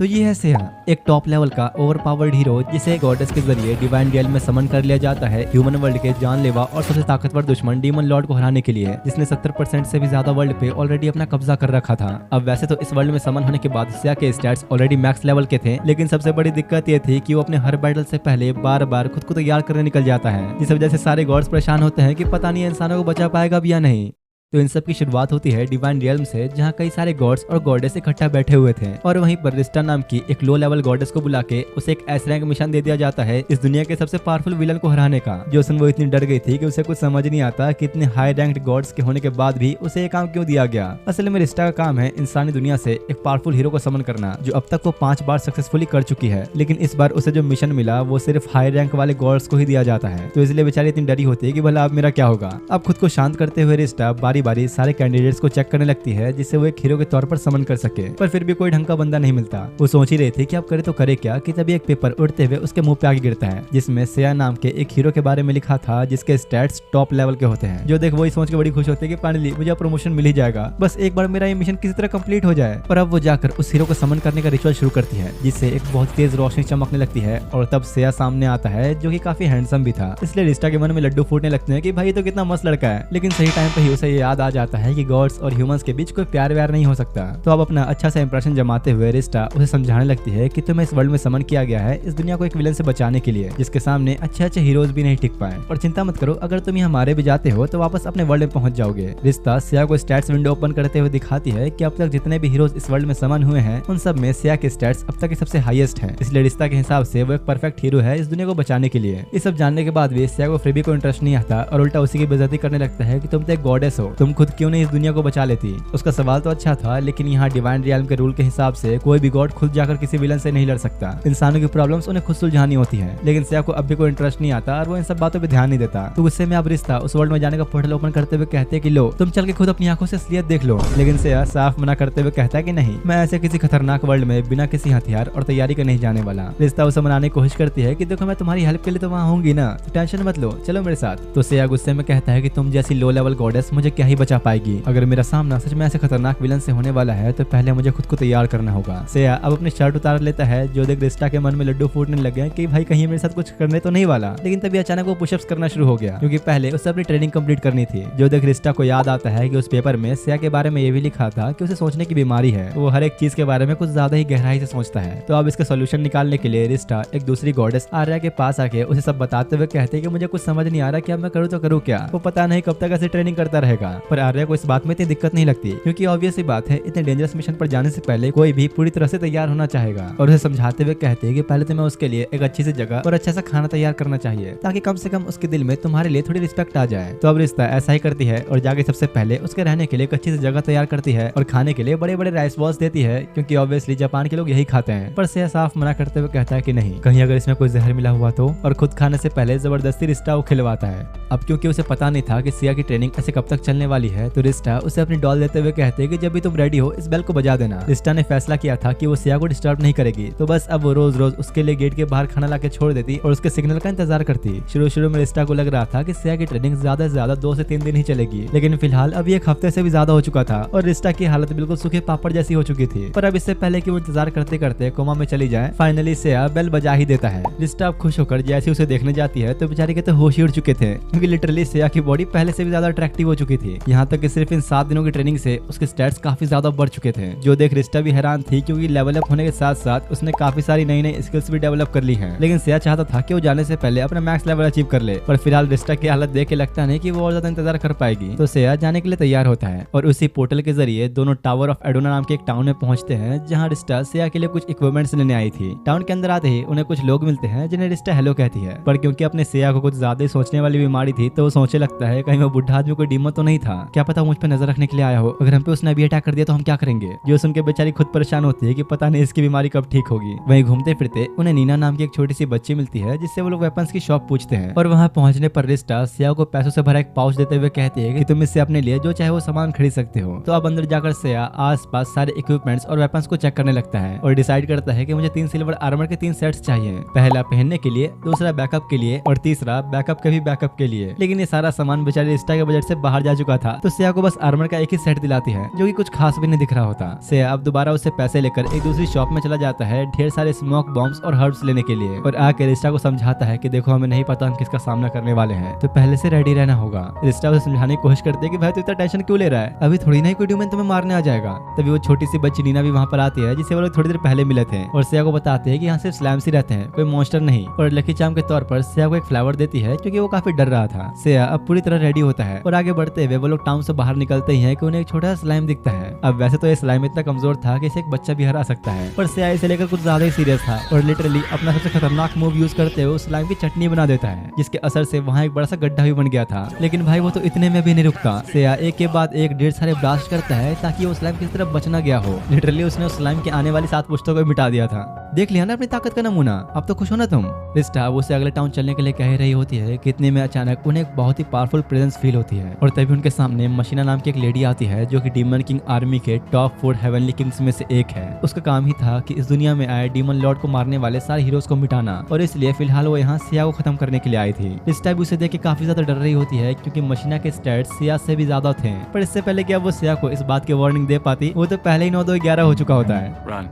तो ये है सेया, एक टॉप लेवल का ओवरपावर्ड हीरो जिसे गॉडेस के जरिए डिवाइन रियल में समन कर लिया जाता है ह्यूमन वर्ल्ड के जानलेवा और सबसे ताकतवर दुश्मन डीमन लॉर्ड को हराने के लिए, जिसने 70% से भी ज्यादा वर्ल्ड पे ऑलरेडी अपना कब्जा कर रखा था। अब वैसे तो इस वर्ल्ड में समन होने के बाद सेया के स्टैट्स ऑलरेडी मैक्स लेवल के थे, लेकिन सबसे बड़ी दिक्कत ये थी कि वो अपने हर बैटल से पहले बार बार खुद को तैयार करने निकल जाता है, जिस वजह से सारे गॉड्स परेशान होते हैं कि पता नहीं इंसानों को बचा पाएगा भी या नहीं। तो इन सब की शुरुआत होती है डिवाइन रियल्म से, जहाँ कई सारे गॉड्स और गॉडेस इकट्ठा बैठे हुए थे और वहीं पर रिस्टा नाम की एक लो लेवल गॉडेस को बुला के उसे एक एस रैंक मिशन दे दिया जाता है इस दुनिया के सबसे पावरफुल विलन को हराने का, जो सुन वो इतनी डर गई थी कि उसे कुछ समझ नहीं आता कि इतने हाई रैंक्ड गॉड्स के होने के बाद भी उसे ये काम क्यों दिया गया। असल में रिस्टा का काम है इंसानी दुनिया से एक पावरफुल हीरो को समन करना, जो अब तक वो 5 बार सक्सेसफुली कर चुकी है, लेकिन इस बार उसे जो मिशन मिला वो सिर्फ हाई रैंक वाले गॉड्स को ही दिया जाता है। तो इसलिए बेचारी इतनी डरी होती है कि भला अब मेरा क्या होगा। अब खुद को शांत करते हुए रिस्टा बारी बारी सारे कैंडिडेट्स को चेक करने लगती है जिससे वो एक हीरो के तौर पर समन कर सके, पर फिर भी कोई ढंग का बंदा नहीं मिलता। वो सोच ही रही थी कि अब करे तो करे क्या कि तभी एक पेपर उड़ते हुए उसके मुंह पे आके गिरता है, जिसमें सेया नाम के एक हीरो के बारे में लिखा था जिसके स्टैट्स टॉप लेवल के होते हैं। जो देख वही सोच के बड़ी खुश होती है कि फाइनली मुझे प्रमोशन मिल ही जाएगा, बस एक बार मेरा ये मिशन किसी तरह कंप्लीट हो जाए। पर अब वो जाकर उस हीरो को समन करने का रिचुअल शुरू करती है, जिससे एक बहुत तेज रोशनी चमकने लगती है और तब सेया सामने आता है जो कि काफी हैंडसम भी था। इसलिए रिस्टा के मन में लड्डू फूटने लगते हैं कि भाई तो कितना मस्त लड़का है, लेकिन सही टाइम पे ही उसे याद आ जाता है कि गॉड्स और ह्यूमंस के बीच कोई प्यार व्यार नहीं हो सकता। तो अब अपना अच्छा सा इंप्रेशन जमाते हुए रिस्टा उसे समझाने लगती है कि तुम्हें इस वर्ल्ड में समन किया गया है इस दुनिया को एक विलन से बचाने के लिए, जिसके सामने अच्छे अच्छे हीरोज भी नहीं टिक पाए। और चिंता मत करो, अगर तुम यहाँ मारे भी जाते हो तो वापस अपने वर्ल्ड में पहुंच जाओगे। रिस्ता सेया को स्टैट्स विंडो ओपन करते हुए दिखाती है कि अब तक जितने भी हीरोज इस वर्ल्ड में समन हुए हैं उन सब में सेया के स्टैट्स अब तक के सबसे हाईएस्ट हैं। इसलिए रिस्ता के हिसाब से वो एक परफेक्ट हीरो है इस दुनिया को बचाने के लिए। ये सब जानने के बाद भी सेया को फिर भी कोई इंटरेस्ट नहीं आता और उल्टा उसी की बेइज्जती करने लगता है कि तुम तो एक गॉडेस हो, तुम खुद क्यों नहीं इस दुनिया को बचा लेती। उसका सवाल तो अच्छा था, लेकिन यहाँ डिवाइन रियल्म के रूल के हिसाब से कोई भी गॉड खुद जाकर किसी विलन से नहीं लड़ सकता। इंसानों की प्रॉब्लम्स उन्हें खुद सुलझानी होती है, लेकिन सेया को अब भी कोई इंटरेस्ट नहीं आता और वो इन सब बातों पे ध्यान नहीं देता। तो गुस्से में अब रिस्ता उस वर्ल्ड में जाने का पोर्टल ओपन करते हुए कहते हैं कि लो तुम चल के खुद अपनी आंखों से असलियत देख लो, लेकिन सेया साफ मना करते हुए कहता है कि नहीं, मैं ऐसे किसी खतरनाक वर्ल्ड में बिना किसी हथियार और तैयारी के नहीं जाने वाला। रिस्ता उसे मनाने की कोशिश करती है कि देखो मैं तुम्हारी हेल्प के लिए तो वहाँ होंगी ना, तो टेंशन मत लो, चलो मेरे साथ। तो सेया गुस्से में कहता है कि तुम जैसी लो लेवल गॉडेस मुझे क्या ही बचा पाएगी। अगर मेरा सामना सच में ऐसे खतरनाक विलन से होने वाला है तो पहले मुझे खुद को तैयार करना होगा। सेया अब अपनी शर्ट उतार लेता है, जो देख रिस्टा के मन में लड्डू फूटने लगे कि भाई कहीं मेरे साथ कुछ करने तो नहीं वाला। लेकिन तभी अचानक वो पुशअप्स करना शुरू हो गया, क्योंकि पहले उसे अपनी ट्रेनिंग कंप्लीट करनी थी। जो देख रिस्टा को याद आता है कि उस पेपर में सेया के बारे में ये भी लिखा था कि उसे सोचने की बीमारी है, वो हर एक चीज के बारे में कुछ ज्यादा ही गहराई से सोचता है। तो अब इसका सोल्यूशन निकालने के लिए रिस्टा एक दूसरी गॉडेस आर्या के पास आके उसे सब बताते हुए कहते हैं कि मुझे कुछ समझ नहीं आ रहा कि अब मैं करूँ तो करूँ क्या। वो पता नहीं कब तक ऐसे ट्रेनिंग करता रहेगा, पर आर्या को इस बात में इतनी दिक्कत नहीं लगती, क्योंकि ऑब्वियस सी बात है इतने डेंजरस मिशन पर जाने से पहले कोई भी पूरी तरह से तैयार होना चाहेगा। और उसे समझाते हुए कहते हैं कि पहले तुम्हें उसके लिए एक अच्छी सी जगह और अच्छा सा खाना तैयार करना चाहिए, ताकि कम से कम उसके दिल में तुम्हारे लिए थोड़ी रिस्पेक्ट आ जाए। तो अब रिश्ता ऐसा ही करती है और जाके सबसे पहले उसके रहने के लिए एक अच्छी सी जगह तैयार करती है और खाने के लिए बड़े बड़े राइस बॉल्स देती है, क्योंकि ऑब्वियसली जापान के लोग यही खाते हैं। पर सेया साफ मना करते हुए कहता है कि नहीं, कहीं अगर इसमें कोई जहर मिला हुआ तो, और खुद खाने से पहले जबरदस्ती रिस्टा को खिलवाता है। अब क्योंकि उसे पता नहीं था कि सेया की ट्रेनिंग ऐसे कब तक चलने वाली है, तो रिस्टा उसे अपनी डॉल देते हुए कहते हैं कि जब भी तुम रेडी हो इस बेल को बजा देना। रिस्टा ने फैसला किया था कि वो सेया को डिस्टर्ब नहीं करेगी, तो बस अब वो रोज रोज उसके लिए गेट के बाहर खाना लाके छोड़ देती और उसके सिग्नल का इंतजार करती। शुरू में रिस्टा को लग रहा था कि सेया की ट्रेनिंग ज्यादा से ज्यादा 2 से 3 दिन ही चलेगी, लेकिन फिलहाल अभी 1 हफ्ते से भी ज्यादा हो चुका था और रिस्टा की हालत बिल्कुल सूखे पापड़ जैसी हो चुकी थी। पर अब इससे पहले कि वो इंतजार करते करते कोमा में चली जाए, फाइनली सेया बेल बजा ही देता है। रिस्टा अब खुश होकर जैसे उसे देखने जाती है तो बेचारी के तो होश ही उड़ चुके थे, क्योंकि लिटरली सेया की बॉडी पहले से भी ज्यादा अट्रैक्टिव हो चुकी थी। यहाँ तक कि सिर्फ इन 7 दिनों की ट्रेनिंग से उसके स्टैट्स काफी ज्यादा बढ़ चुके थे। जो देख रिस्टा भी हैरान थी, क्योंकि लेवल अप होने के साथ साथ उसने काफी सारी नई स्किल्स भी डेवलप कर ली हैं। लेकिन सेया चाहता था कि वो जाने से पहले अपना मैक्स लेवल अचीव कर ले, पर फिलहाल रिस्टा की हालत देख के लगता नहीं कि वो और ज्यादा इंतजार कर पाएगी। तो सेया जाने के लिए तैयार होता है और उसी पोर्टल के जरिए दोनों टावर ऑफ एडोना नाम के एक टाउन में पहुंचते हैं, जहाँ रिस्टा सेया के लिए कुछ इक्विपमेंट्स लेने आई थी। टाउन के अंदर आते ही उन्हें कुछ लोग मिलते हैं जिन्हें रिस्टा हेलो कहती है, पर क्योंकि अपने सेया को कुछ ज्यादा ही सोचने वाली बीमारी थी तो वो सोचने लगता है कहीं वो बुढ़ा आदमी कोई डीमन तो नहीं था, क्या पता मुझ पर नजर रखने के लिए आया हो, अगर हम पे उसने अभी अटैक कर दिया तो हम क्या करेंगे। जो सुन के बेचारी खुद परेशान होती है कि पता नहीं इसकी बीमारी कब ठीक होगी। वहीं घूमते फिरते उन्हें नीना नाम की एक छोटी सी बच्ची मिलती है, जिससे वो लोग वेपन्स की शॉप पूछते हैं और वहाँ पहुंचने पर रिस्टा सेया को पैसों से भरा एक पाउच देते हुए कहती है कि तुम इससे अपने लिए जो चाहे वो सामान खरीद सकते हो। तो अब अंदर जाकर सेया आसपास सारे इक्विपमेंट्स और वेपन्स को चेक करने लगता है और डिसाइड करता है कि मुझे 3 सिल्वर आर्मर के 3 सेट्स चाहिए, पहला पहनने के लिए, दूसरा बैकअप के लिए और तीसरा बैकअप के भी बैकअप के लिए। लेकिन ये सारा सामान बेचारी रिस्टा के बजट से बाहर जा चुका चुका था तो सिया को बस आर्मर का एक ही सेट दिलाती है जो कि कुछ खास भी नहीं दिख रहा होता। सिया अब दोबारा उससे पैसे लेकर एक दूसरी शॉप में चला जाता है ढेर सारे स्मोक बॉम्ब्स और हर्ब्स लेने के लिए, और आके रिस्टा को समझाता है कि देखो हमें नहीं पता हम किसका सामना करने वाले हैं, तो पहले से रेडी रहना होगा। रिस्टा उसे समझाने की कोशिश करती है कि भाई तू इतना टेंशन क्यों ले रहा है, अभी थोड़ी ना कोई ड्यूमन तुम्हें मारने आ जाएगा। तभी वो छोटी सी बच्ची नीना भी वहाँ पर आती है जिसे वो लोग थोड़ी देर पहले मिले थे, और सिया को बताते हैं कि यहाँ सिर्फ स्लैम्स ही रहते हैं, कोई मॉन्स्टर नहीं, और लकी चार्म के तौर पर सिया को एक फ्लावर देती है क्योंकि वो काफी डर रहा था। सिया अब पूरी तरह रेडी होता है और आगे बढ़ते हुए वो लोग टाउन से बाहर निकलते ही हैं कि उन्हें एक छोटा स्लाइम दिखता है। अब वैसे तो ये स्लाइम इतना कमजोर था कि इसे एक बच्चा भी हरा सकता है, पर सिया इसे लेकर कुछ ज्यादा ही सीरियस था और लिटरली अपना सबसे खतरनाक मूव यूज करते हुए उस स्लाइम की चटनी बना देता है, जिसके असर से वहाँ एक बड़ा सा गड्ढा भी बन गया था। लेकिन भाई वो तो इतने में भी नहीं रुकता, सिया एक के बाद एक ढेर सारे ब्लास्ट करता है ताकि वो स्लाइम किसी तरफ बचना गया हो। लिटरली उसने उस स्लाइम के आने वाली 7 पुश्तों को मिटा दिया था। देख लिया ना अपनी ताकत का नमूना, अब तो खुश हो ना तुम। रिस्टा उसे अगले टाउन चलने के लिए कह रही होती है कि इतने में अचानक उन्हें एक बहुत ही पावरफुल प्रेजेंस फील होती है, और तभी उनके सामने मशीना नाम की एक लेडी आती है जो कि डीमन किंग आर्मी के टॉप 4 हेवनली किंग्स में से एक है। उसका काम ही था कि इस दुनिया में आए डीमन लॉर्ड को मारने वाले सारे हीरोज को मिटाना, और इसलिए फिलहाल वो यहाँ सिया को खत्म करने के लिए आई थी। रिस्टा भी उसे देख के काफी ज्यादा डर रही होती है क्योंकि मशीना के स्टैट्स सिया से भी ज्यादा थे, पर इससे पहले कि अब वो सिया को इस बात की वार्निंग दे पाती वो तो पहले ही 9-2-11 हो चुका होता है।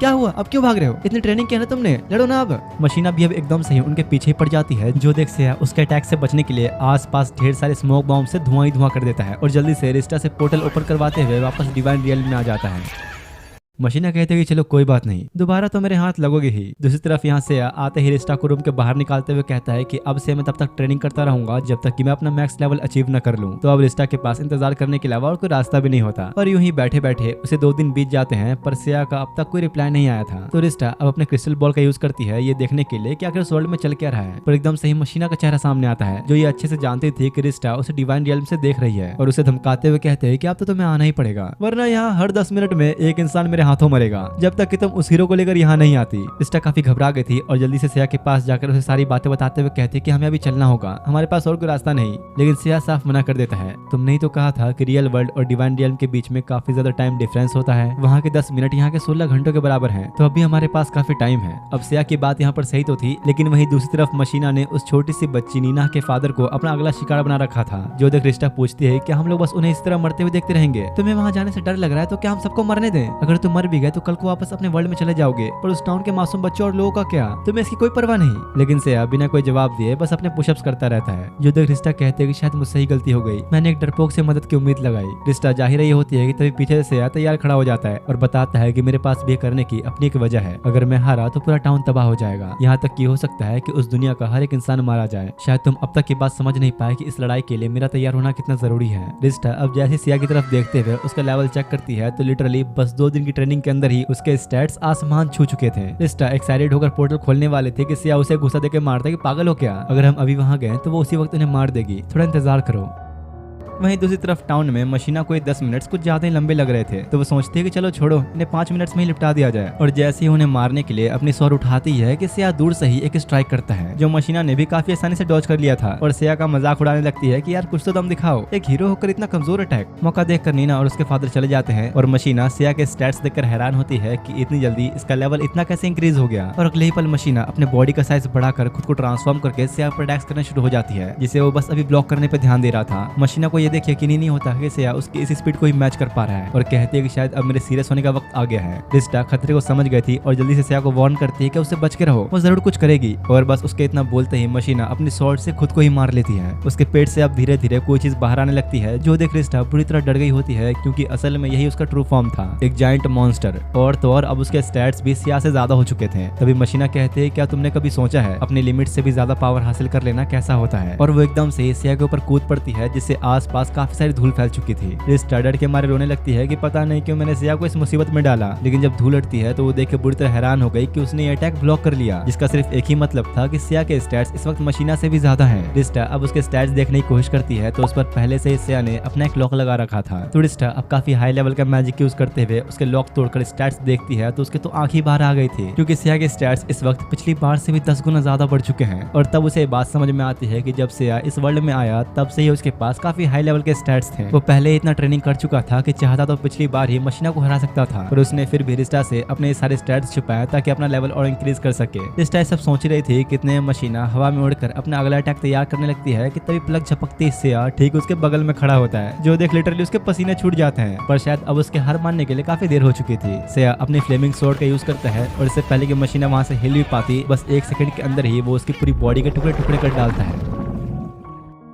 क्या हुआ, अब क्यों भाग रहे हो, इतनी ट्रेनिंग किया ना तुमने, लड़ो ना अब। मशीना भी अब एकदम से ही उनके पीछे पड़ जाती है, जो देख सिया उसके अटैक से बचने के लिए आसपास ढेर सारे स्मोक बॉम्ब से धुआं ही धुआं कर देता है और जल्दी से रिस्टा से पोर्टल ओपन करवाते हुए वापस डिवाइन रियल में आ जाता है। मशीना कहते हैं कि चलो कोई बात नहीं, दोबारा तो मेरे हाथ लगोगे ही। दूसरी तरफ यहाँ से आते ही रिस्टा को रूम के बाहर निकालते हुए कहता है कि अब से मैं तब तक ट्रेनिंग करता रहूंगा जब तक कि मैं अपना मैक्स लेवल अचीव न कर लूं। तो अब रिस्टा के पास इंतजार करने के अलावा और कोई रास्ता भी नहीं होता, और यूं ही बैठे बैठे उसे 2 दिन बीत जाते हैं पर सिया का अब तक कोई रिप्लाई नहीं आया था। तो रिस्टा अब अपने क्रिस्टल बॉल का यूज करती है ये देखने के लिए कि आखिर उस वर्ल्ड में चल क्या रहा है, पर एकदम से ही मशीना का चेहरा सामने आता है जो ये अच्छे से जानती थी कि रिस्टा उसे डिवाइन रियल्म से देख रही है, और उसे धमकाते हुए कहते हैं कि अब तो तुम्हें आना ही पड़ेगा, वरना यहाँ हर 10 मिनट में एक इंसान मेरे हाथों मरेगा जब तक कि तुम उस हीरो को लेकर यहाँ नहीं आती। रिस्टा काफी घबरा गई थी और जल्दी से सिया के पास जाकर उसे सारी बातें बताते हुए कहती कि हमें अभी चलना होगा, हमारे पास और कोई रास्ता नहीं। लेकिन सिया साफ मना कर देता है, तुमने ही तो कहा था कि रियल वर्ल्ड और डिवाइन रियल्म के बीच में काफी ज्यादा टाइम डिफरेंस होता है, वहाँ के 10 मिनट यहाँ के 16 घंटों के बराबर है, तो अभी हमारे पास काफी टाइम है। अब सिया की बात यहाँ पर सही तो थी, लेकिन वहीं दूसरी तरफ मशीना ने उस छोटी सी बच्ची नीना के फादर को अपना अगला शिकार बना रखा था, जो देख रिस्टा पूछती है कि हम लोग बस उन्हें इस तरह मरते हुए देखते रहेंगे, तुम्हें वहाँ जाने से डर लग रहा है तो क्या हम सबको मरने दें, अगर तुम मर भी गए तो कल को वापस अपने वर्ल्ड में चले जाओगे, पर उस टाउन के मासूम बच्चों और लोगों का क्या, तुम्हें इसकी कोई परवाह नहीं। लेकिन सिया बिना कोई जवाब दिए बस अपने पुशअप्स करता रहता है, जो देख रिस्टा कहते हैं कि शायद मुझसे ही गलती हो गई, मैंने एक डरपोक से मदद की उम्मीद लगाई। रिस्टा जा ही रही होती है कि तभी पीछे से सिया तैयार खड़ा हो जाता है और बताता है कि मेरे पास भी करने की अपनी एक वजह है, अगर मैं हारा तो पूरा टाउन तबाह हो जाएगा, यहाँ तक कि हो सकता है कि उस दुनिया का हर एक इंसान मारा जाए। शायद तुम अब तक की बात समझ नहीं पाए कि इस लड़ाई के लिए मेरा तैयार होना कितना जरूरी है। रिस्टा अब जैसे सिया की तरफ देखते हुए उसका लेवल चेक करती है तो लिटरली बस 2 दिन की ट्रेनिंग के अंदर ही उसके स्टैट्स आसमान छू चुके थे। रिस्टा एक्साइटेड होकर पोर्टल खोलने वाले थे कि सिया उसे गुस्सा देकर मारता कि पागल हो क्या, अगर हम अभी वहां गए तो वो उसी वक्त उन्हें मार देगी, थोड़ा इंतजार करो। वहीं दूसरी तरफ टाउन में मशीना को 10 मिनट कुछ ज्यादा ही लंबे लग रहे थे, तो वो सोचती है कि चलो छोड़ो इन्हें 5 मिनट में ही निपटा दिया जाए, और जैसे ही उन्हें मारने के लिए अपनी स्वॉर्ड उठाती है कि सिया दूर से ही एक स्ट्राइक करता है जो मशीना ने भी काफी आसानी से डॉज कर लिया था, और सिया का मजाक उड़ाने लगती है कि यार कुछ तो दम दिखाओ, एक हीरो होकर इतना कमजोर अटैक। मौका देखकर नीना और उसके फादर चले जाते हैं, और मशीना सिया के स्टैट्स देखकर हैरान होती है कि इतनी जल्दी इसका लेवल इतना कैसे इंक्रीज हो गया, और अगले ही पल मशीना अपने बॉडी का साइज बढ़ाकर खुद को ट्रांसफॉर्म करके सिया पर अटैक्स करना शुरू हो जाती है, जिसे वो बस अभी ब्लॉक करने पर ध्यान दे रहा था। मशीना को यह देख यकीन नहीं होता कि सिया उसकी इस स्पीड को ही मैच कर पा रहा है, और कहती है कि शायद अब मेरे सीरियस होने का वक्त आ गया है। रिस्टा खतरे को समझ गई थी और जल्दी से सिया को वार्न करती है कि उससे बच के रहो, वो जरूर कुछ करेगी, और बस उसके इतना बोलते ही मशीना अपनी स्वॉर्ड से खुद को ही मार लेती है। उसके पेट से अब धीरे धीरे कोई चीज बाहर आने लगती है, जो देख रिस्टा पूरी तरह डर गई होती है क्योंकि असल में यही उसका ट्रू फॉर्म था, एक जायंट मॉन्स्टर, और तो और अब उसके स्टैट्स भी सिया से ज्यादा हो चुके थे। तभी मशीना कहते हैं क्या तुमने कभी सोचा है अपनी लिमिट से भी ज्यादा पावर हासिल कर लेना कैसा होता है, और वो एकदम से सिया के ऊपर कूद पड़ती है जिससे आसपास काफी सारी धूल फैल चुकी थी। रिस्टा डर के मारे रोने लगती है कि पता नहीं क्यों मैंने सिया को इस मुसीबत में डाला, लेकिन जब धूल उड़ती है तो वो देख के बुरी तरह हैरान हो गई कि उसने ये अटैक ब्लॉक कर लिया, जिसका सिर्फ एक ही मतलब था कि सिया के स्टैट्स इस वक्त मशीना से भी ज्यादा हैं। रिस्टा अब उसके स्टैट्स देखने की कोशिश करती है तो उस पर पहले से ही सिया ने अपना एक लॉक लगा रखा था, तो रिस्टा अब काफी हाई लेवल का मैजिक यूज करते हुए उसके लॉक तोड़कर स्टैट्स देखती है तो उसके तो आंख ही बाहर आ गई थी, क्योंकि सिया के स्टैट्स इस वक्त पिछली बार से भी 10 गुना ज्यादा बढ़ चुके हैं। और तब उसे बात समझ में आती है कि जब सिया इस वर्ल्ड में आया तब से ही उसके पास काफी हाई हाई लेवल के स्टैट्स थे। वो पहले इतना ट्रेनिंग कर चुका था कि चाहता तो पिछली बार ही मशीना को हरा सकता था, पर उसने फिर भी रिस्टा से अपने सारे स्टैट्स छुपाया ताकि अपना लेवल और इंक्रीज कर सके। रिस्टा सब सोच रही थी कितने मशीना हवा में उड़कर अपना अगला अटैक तैयार करने लगती है कि तभी प्लग झपकती सेया ठीक उसके बगल में खड़ा होता है, जो देख लिटरली उसके पसीने छूट जाते हैं। पर शायद अब उसके हार मानने के लिए काफी देर हो चुकी थी। सेया अपनी फ्लेमिंग स्वॉर्ड का यूज करता है और इससे पहले कि मशीना वहां से हिल भी पाती, बस 1 सेकंड के अंदर ही वो उसकी पूरी बॉडी के टुकड़े टुकड़े कर डालता है।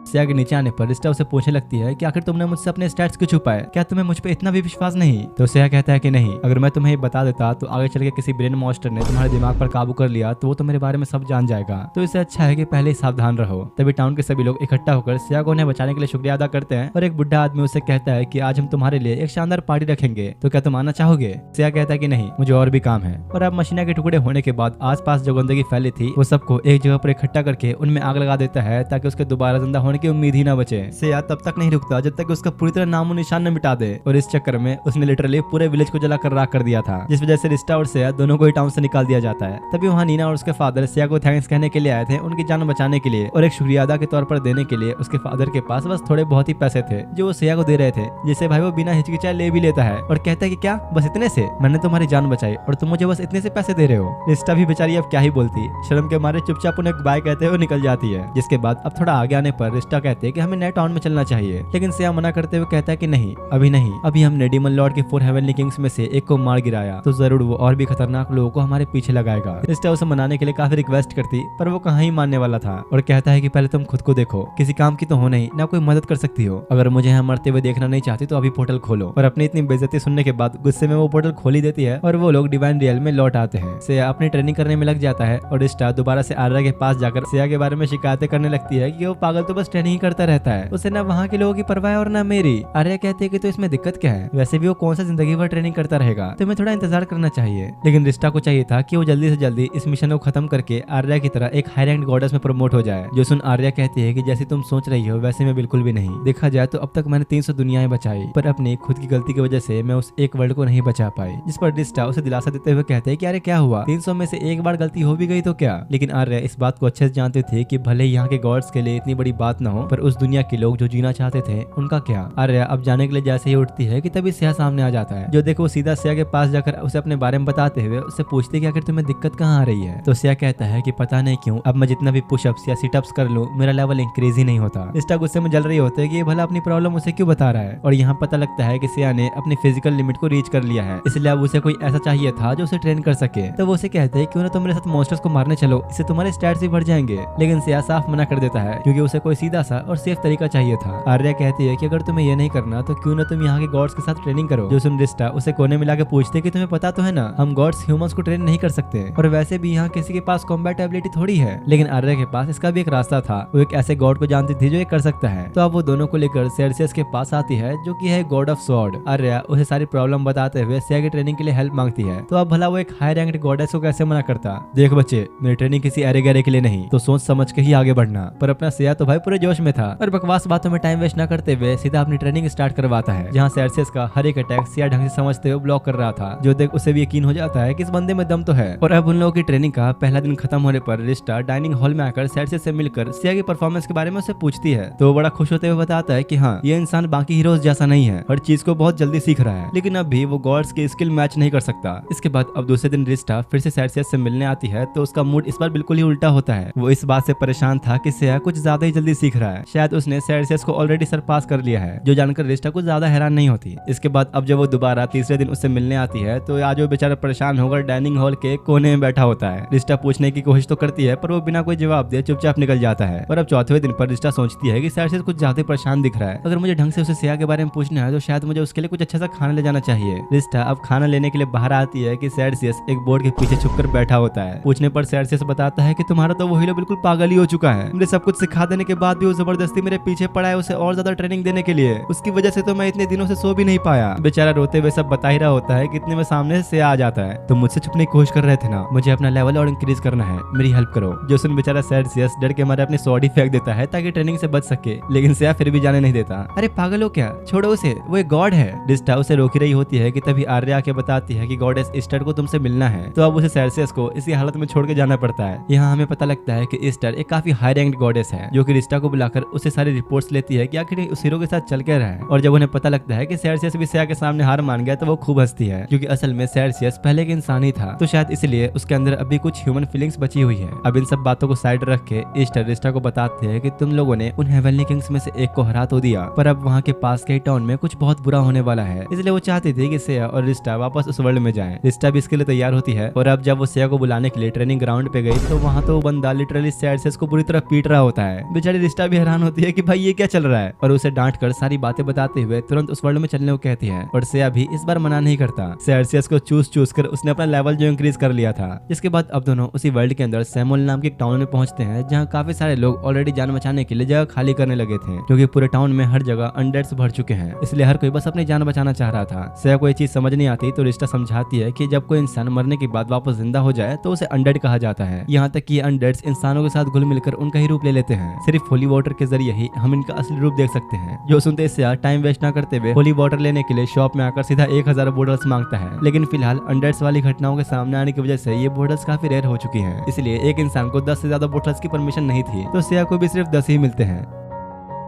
सेया के नीचे आने पर रिस्टा उसे पूछने लगती है कि आखिर तुमने मुझसे अपने स्टैट्स क्यों छुपाए, क्या तुम्हें मुझ पे इतना भी विश्वास नहीं? तो सेया कहता है कि नहीं, अगर मैं तुम्हें बता देता तो आगे चल के किसी ब्रेन मॉन्स्टर ने तुम्हारे दिमाग पर काबू कर लिया तो वो तो मेरे बारे में सब जान जाएगा, तो इससे अच्छा है कि पहले ही सावधान रहो। तभी टाउन के सभी लोग इकट्ठा होकर सेया को उन्हें बचाने के लिए शुक्रिया अदा करते हैं और एक बुढ़ा आदमी उसे कहता है कि आज हम तुम्हारे लिए एक शानदार पार्टी रखेंगे, तो क्या तुम आना चाहोगे? सेया कहता है कि नहीं, मुझे और भी काम है। और अब मशीना के टुकड़े होने के बाद आसपास जो गंदगी फैली थी वो सबको एक जगह पर इकट्ठा करके उनमें आग लगा देता है ताकि उसके दोबारा जिंदा होने की उम्मीद ही न बचे। सेया तब तक नहीं रुकता जब तक उसका पूरी तरह नामो निशान न मिटा दे, और इस चक्कर में उसने लिटरली पूरे विलेज को जलाकर राख कर दिया था, जिस वजह से रिस्टा और सेया दोनों को ही टाउन से निकाल दिया जाता है। तभी वहाँ नीना और उसके फादर सेया को थैंक्स कहने के लिए आए थे, उनकी जान बचाने के लिए और एक शुक्रिया अदा के तौर पर देने के लिए उसके फादर के पास बस थोड़े बहुत ही पैसे थे जो वो सेया को दे रहे थे, जिसे भाई वो बिना हिचकिचाए ले भी लेता है और कहता है कि क्या बस इतने से मैंने तुम्हारी जान बचाई और तुम मुझे बस इतने से पैसे दे रहे हो? रिस्टा भी बेचारी अब क्या ही बोलती, शर्म के मारे चुपचाप उन्हें बाय कहते हुए निकल जाती है। जिसके बाद अब थोड़ा आगे आने पर रिस्टा कहते हैं कि हमें नए टाउन में चलना चाहिए, लेकिन सेया मना करते हुए कहता है कि नहीं, अभी नहीं, अभी हमने डीमन लॉर्ड के 4 हेवनली किंग्स में से एक को मार गिराया तो जरूर वो और भी खतरनाक लोगों को हमारे पीछे लगाएगा। रिस्टा उसे मनाने के लिए काफी रिक्वेस्ट करती, पर वो कहाँ ही मानने वाला था और कहता है कि पहले तुम खुद को देखो, किसी काम की तो हो नहीं, ना कोई मदद कर सकती हो, अगर मुझे यहाँ मरते हुए देखना नहीं चाहती तो अभी पोर्टल खोलो। और अपनी इतनी बेइज्जती सुनने के बाद गुस्से में वो पोर्टल खोल ही देती है और वो लोग डिवाइन रियल में लौट आते हैं। सेया अपनी ट्रेनिंग करने में लग जाता है और रिस्टा दोबारा से आर्या के पास जाकर सेया के बारे में शिकायतें करने लगती है कि वो पागल तो बस ट्रेनिंग ही करता रहता है, उसे ना वहाँ के लोगों की परवाह और ना मेरी। आर्या कहते हैं कि तो इसमें दिक्कत क्या है, वैसे भी वो कौन सा जिंदगी भर ट्रेनिंग करता रहेगा, तो हमें थोड़ा इंतजार करना चाहिए। लेकिन रिस्टा को चाहिए था कि वो जल्दी से जल्दी इस मिशन को खत्म करके आर्या की तरह एक हाई रैंक गॉडेस में प्रमोट हो जाए। जो सुन आर्या कहती है कि जैसे तुम सोच रही हो वैसे मैं बिल्कुल भी नहीं, देखा जाए तो अब तक मैंने 300 दुनियाएं बचाई, पर अपनी खुद की गलती की वजह से मैं उस एक वर्ल्ड को नहीं बचा पाई। जिस पर रिस्टा उसे दिलासा देते हुए कहते हैं कि अरे क्या हुआ, 300 में से एक बार गलती हो भी गई तो क्या? लेकिन आर्या इस बात को अच्छे से जानते थे कि भले यहाँ के गॉड्स के लिए इतनी बड़ी बात न हो, पर उस दुनिया के लोग जो जीना चाहते थे उनका क्या? आर्या अब जाने के लिए जैसे ही उठती है कि तभी सेया सामने आ जाता है, जो देखो सीधा सेया के पास जाकर उसे अपने बारे में बताते हुए उससे पूछती है कि आखिर तुम्हें दिक्कत कहाँ आ रही है? तो सेया कहता है कि पता नहीं क्यों अब मैं जितना भी पुशअप्स या सिटअप्स कर लूं मेरा लेवल इंक्रीज ही नहीं होता। रिस्टा गुस्से में जल रही होती है कि ये भला अपनी प्रॉब्लम उसे क्यों बता रहा है, और यहाँ पता लगता है कि सेया ने अपनी फिजिकल लिमिट को रीच कर लिया है, इसलिए अब उसे कोई ऐसा चाहिए था जो उसे ट्रेन कर सके। तो वो उसे कहते हैं क्यों ना तुम मेरे साथ मॉन्स्टर्स को मारने चलो, इससे तुम्हारे स्टैट्स भी बढ़ जाएंगे। लेकिन सेया साफ मना कर देता है क्योंकि उसे कोई सीधा सा और सेफ तरीका चाहिए था। आर्या कहती है कि अगर तुम्हें ये नहीं करना तो क्यों ना तुम यहाँ के गॉड्स के साथ ट्रेनिंग करो। जो सुन रिस्टा उसे कोने में लाके पूछते कि तुम्हें पता तो है ना हम गॉड्स ह्यूमंस को ट्रेन नहीं कर सकते, और वैसे भी यहाँ किसी के पास कॉम्बैट एबिलिटी थोड़ी है। लेकिन आर्या के पास इसका भी एक रास्ता था, वो एक ऐसे गॉड को जानती थी जो ये कर सकता है। तो अब वो दोनों को लेकर सेर्सियस के पास आती है जो कि है गॉड ऑफ स्वॉर्ड। आर्या उसे सारी प्रॉब्लम बताते हुए सेया की ट्रेनिंग के लिए हेल्प मांगती है। तो अब भला वो एक हाई रैंक्ड गॉडेस को कैसे मना करता? देख बच्चे, मेरी ट्रेनिंग किसी अरे गहरे के लिए नहीं, तो सोच समझ के ही आगे बढ़ना। पर अपना सेया तो भाई पूरे जोश में था और बकवास बातों में टाइम वेस्ट न करते हुए सीधा अपनी ट्रेनिंग स्टार्ट करवाता है, जहाँ सेर्सियस का हर एक अटैक सेया ढंग से समझते हुए ब्लॉक कर रहा था, जो देख उसे भी यकीन हो जाता है कि इस बंदे में दम तो है। और अब उन लोगों की ट्रेनिंग का पहला दिन खत्म होने पर रिस्टा डाइनिंग हॉल में आकर सेर्सियस से मिलकर सेया की परफॉर्मेंस के बारे में उसे पूछती है। तो वो बड़ा खुश होते हुए बताता है कि हाँ, ये इंसान बाकी हीरोज जैसा नहीं है, हर चीज को बहुत जल्दी सीख रहा है, लेकिन अब भी वो गॉड्स की स्किल मैच नहीं कर सकता। इसके बाद अब दूसरे दिन रिस्टा फिर से सेर्सियस से मिलने आती है, तो उसका मूड इस बार बिल्कुल ही उल्टा होता है। वो इस बात से परेशान था कि सेया कुछ ज्यादा ही जल्दी सीख रहा है, शायद उसने सेर्सियस को ऑलरेडी सरपास कर लिया है, जो जानकर रिस्टा कुछ ज्यादा हैरान नहीं होती। इसके बाद अब जब वो दोबारा तीसरे दिन उससे मिलने आती है तो आज वो बेचारा परेशान होकर डाइनिंग हॉल के कोने में बैठा होता है। रिस्टा पूछने की कोशिश तो करती है पर वो बिना कोई जवाब दिए चुपचाप निकल जाता है। और अब चौथे दिन पर रिस्टा सोचती है कि सेर्सियस कुछ ज्यादा परेशान दिख रहा है, अगर मुझे ढंग से उसे सेया के बारे में पूछना है तो शायद मुझे उसके लिए कुछ अच्छा सा खाना ले जाना चाहिए। रिस्टा अब खाना लेने के लिए बाहर आती है कि सेर्सियस एक बोर्ड के पीछे छुपकर बैठा होता है। पूछने पर सेर्सियस बताता है कि तुम्हारा तो वो हीरो बिल्कुल पागल ही हो चुका है, मुझे सब कुछ सिखा देने के बाद भी वो जबरदस्ती मेरे पीछे पड़ा है उसे और ज्यादा ट्रेनिंग देने के लिए, उसकी वजह से तो मैं इतने दिनों से सो भी नहीं पाया। बेचारा रोते हुए सब बता ही रहा होता है कि इतने में सामने से आ जाता है, तो मुझसे छुपने की कोशिश कर रहे थे ना, मुझे अपना लेवल और इंक्रीज करना है, मेरी हेल्प करो। जो सुन बेचारा सेर्सियस डर के मारे अपनी स्वॉर्ड ही फेंक देता है ताकि ट्रेनिंग से बच सके, लेकिन सेया फिर भी जाने नहीं देता। अरे पागल हो क्या, छोड़ो उसे, वो एक गॉड है। रिस्टा उसे रोक रही होती है कि तभी आर्या आके बताती है कि गॉडेस ईस्टर को तुमसे मिलना है। तो अब उसे सेर्सियस को इसी हालत में छोड़ के जाना पड़ता है। यहाँ हमें पता लगता है कि ईस्टर एक काफी हाई रैंक्ड गॉडेस है, जो कि रिस्टा को बुलाकर उससे सारी रिपोर्ट्स लेती है कि आखिर उस हीरो के साथ चल क्या रहा है। और जब उन्हें पता लगता है कि सेर्सियस भी सिया के सामने हार मान गया तो वो खूब हंसती है, क्योंकि असल में सेर्सियस पहले के इंसान ही था, तो शायद इसलिए उसके अंदर अभी कुछ ह्यूमन फीलिंग्स बची हुई है। अब इन सब बातों को साइड रख के ईस्टर रिस्टा को बताते हैं कि तुम लोगों ने उन हेवनली किंग्स में से एक को हरा तो दिया, पर अब वहाँ के पास के टाउन में कुछ बहुत बुरा होने वाला है, इसलिए वो चाहती थी कि सिया और रिस्टा वापस उस वर्ल्ड में जाएं। रिस्टा भी इसके लिए तैयार होती है, और अब जब वो सिया को बुलाने के लिए ट्रेनिंग ग्राउंड पे गई तो वहाँ तो बंदा लिटरली सेर्सियस को बुरी तरह पीट रहा होता है। बेचारी रिस्टा भी हैरान होती है कि भाई ये क्या चल रहा है, और उसे डांट कर सारी बातें बताते हुए तुरंत उस वर्ल्ड में चलने को कहती है। और सिया भी इस बार मना नहीं करता। सेर्सियस को चूस कर उसने अपना लेवल जो इंक्रीज कर लिया था। जिसके बाद अब दोनों उसी वर्ल्ड के अंदर सैमुअल नाम के एक टाउन में पहुंचते हैं, जहाँ काफी सारे लोग ऑलरेडी जान बचाने के लिए जगह खाली करने लगे थे, क्योंकि पूरे टाउन में हर जगह अनडेड्स भर चुके हैं, इसलिए हर कोई बस अपनी जान बचाना चाह रहा था। सिया को ये चीज समझ नहीं आती, तो रिस्टा समझाती है कि जब कोई इंसान मरने के बाद वापस जिंदा हो जाए तो उसे अनडेड कहा जाता है। यहाँ तक कि अनडेड्स इंसानों के साथ घुल मिलकर उनका ही रूप ले लेते हैं। सिर्फ होली वाटर के जरिए ही हम इनका असली रूप देख सकते हैं। जो सुनते सिया टाइम वेस्ट ना करते हुए होली वाटर लेने के लिए शॉप में आकर सीधा 1000 बोटल्स मांगता है, लेकिन फिलहाल अनडेड्स वाली घटनाओं के सामने आने की वजह से ये बोटल्स काफी रेयर हो चुकी हैं, इसलिए एक इंसान को 10 से ज्यादा बोटल्स की परमिशन नहीं थी, तो सिया को भी सिर्फ 10 ही मिलते हैं।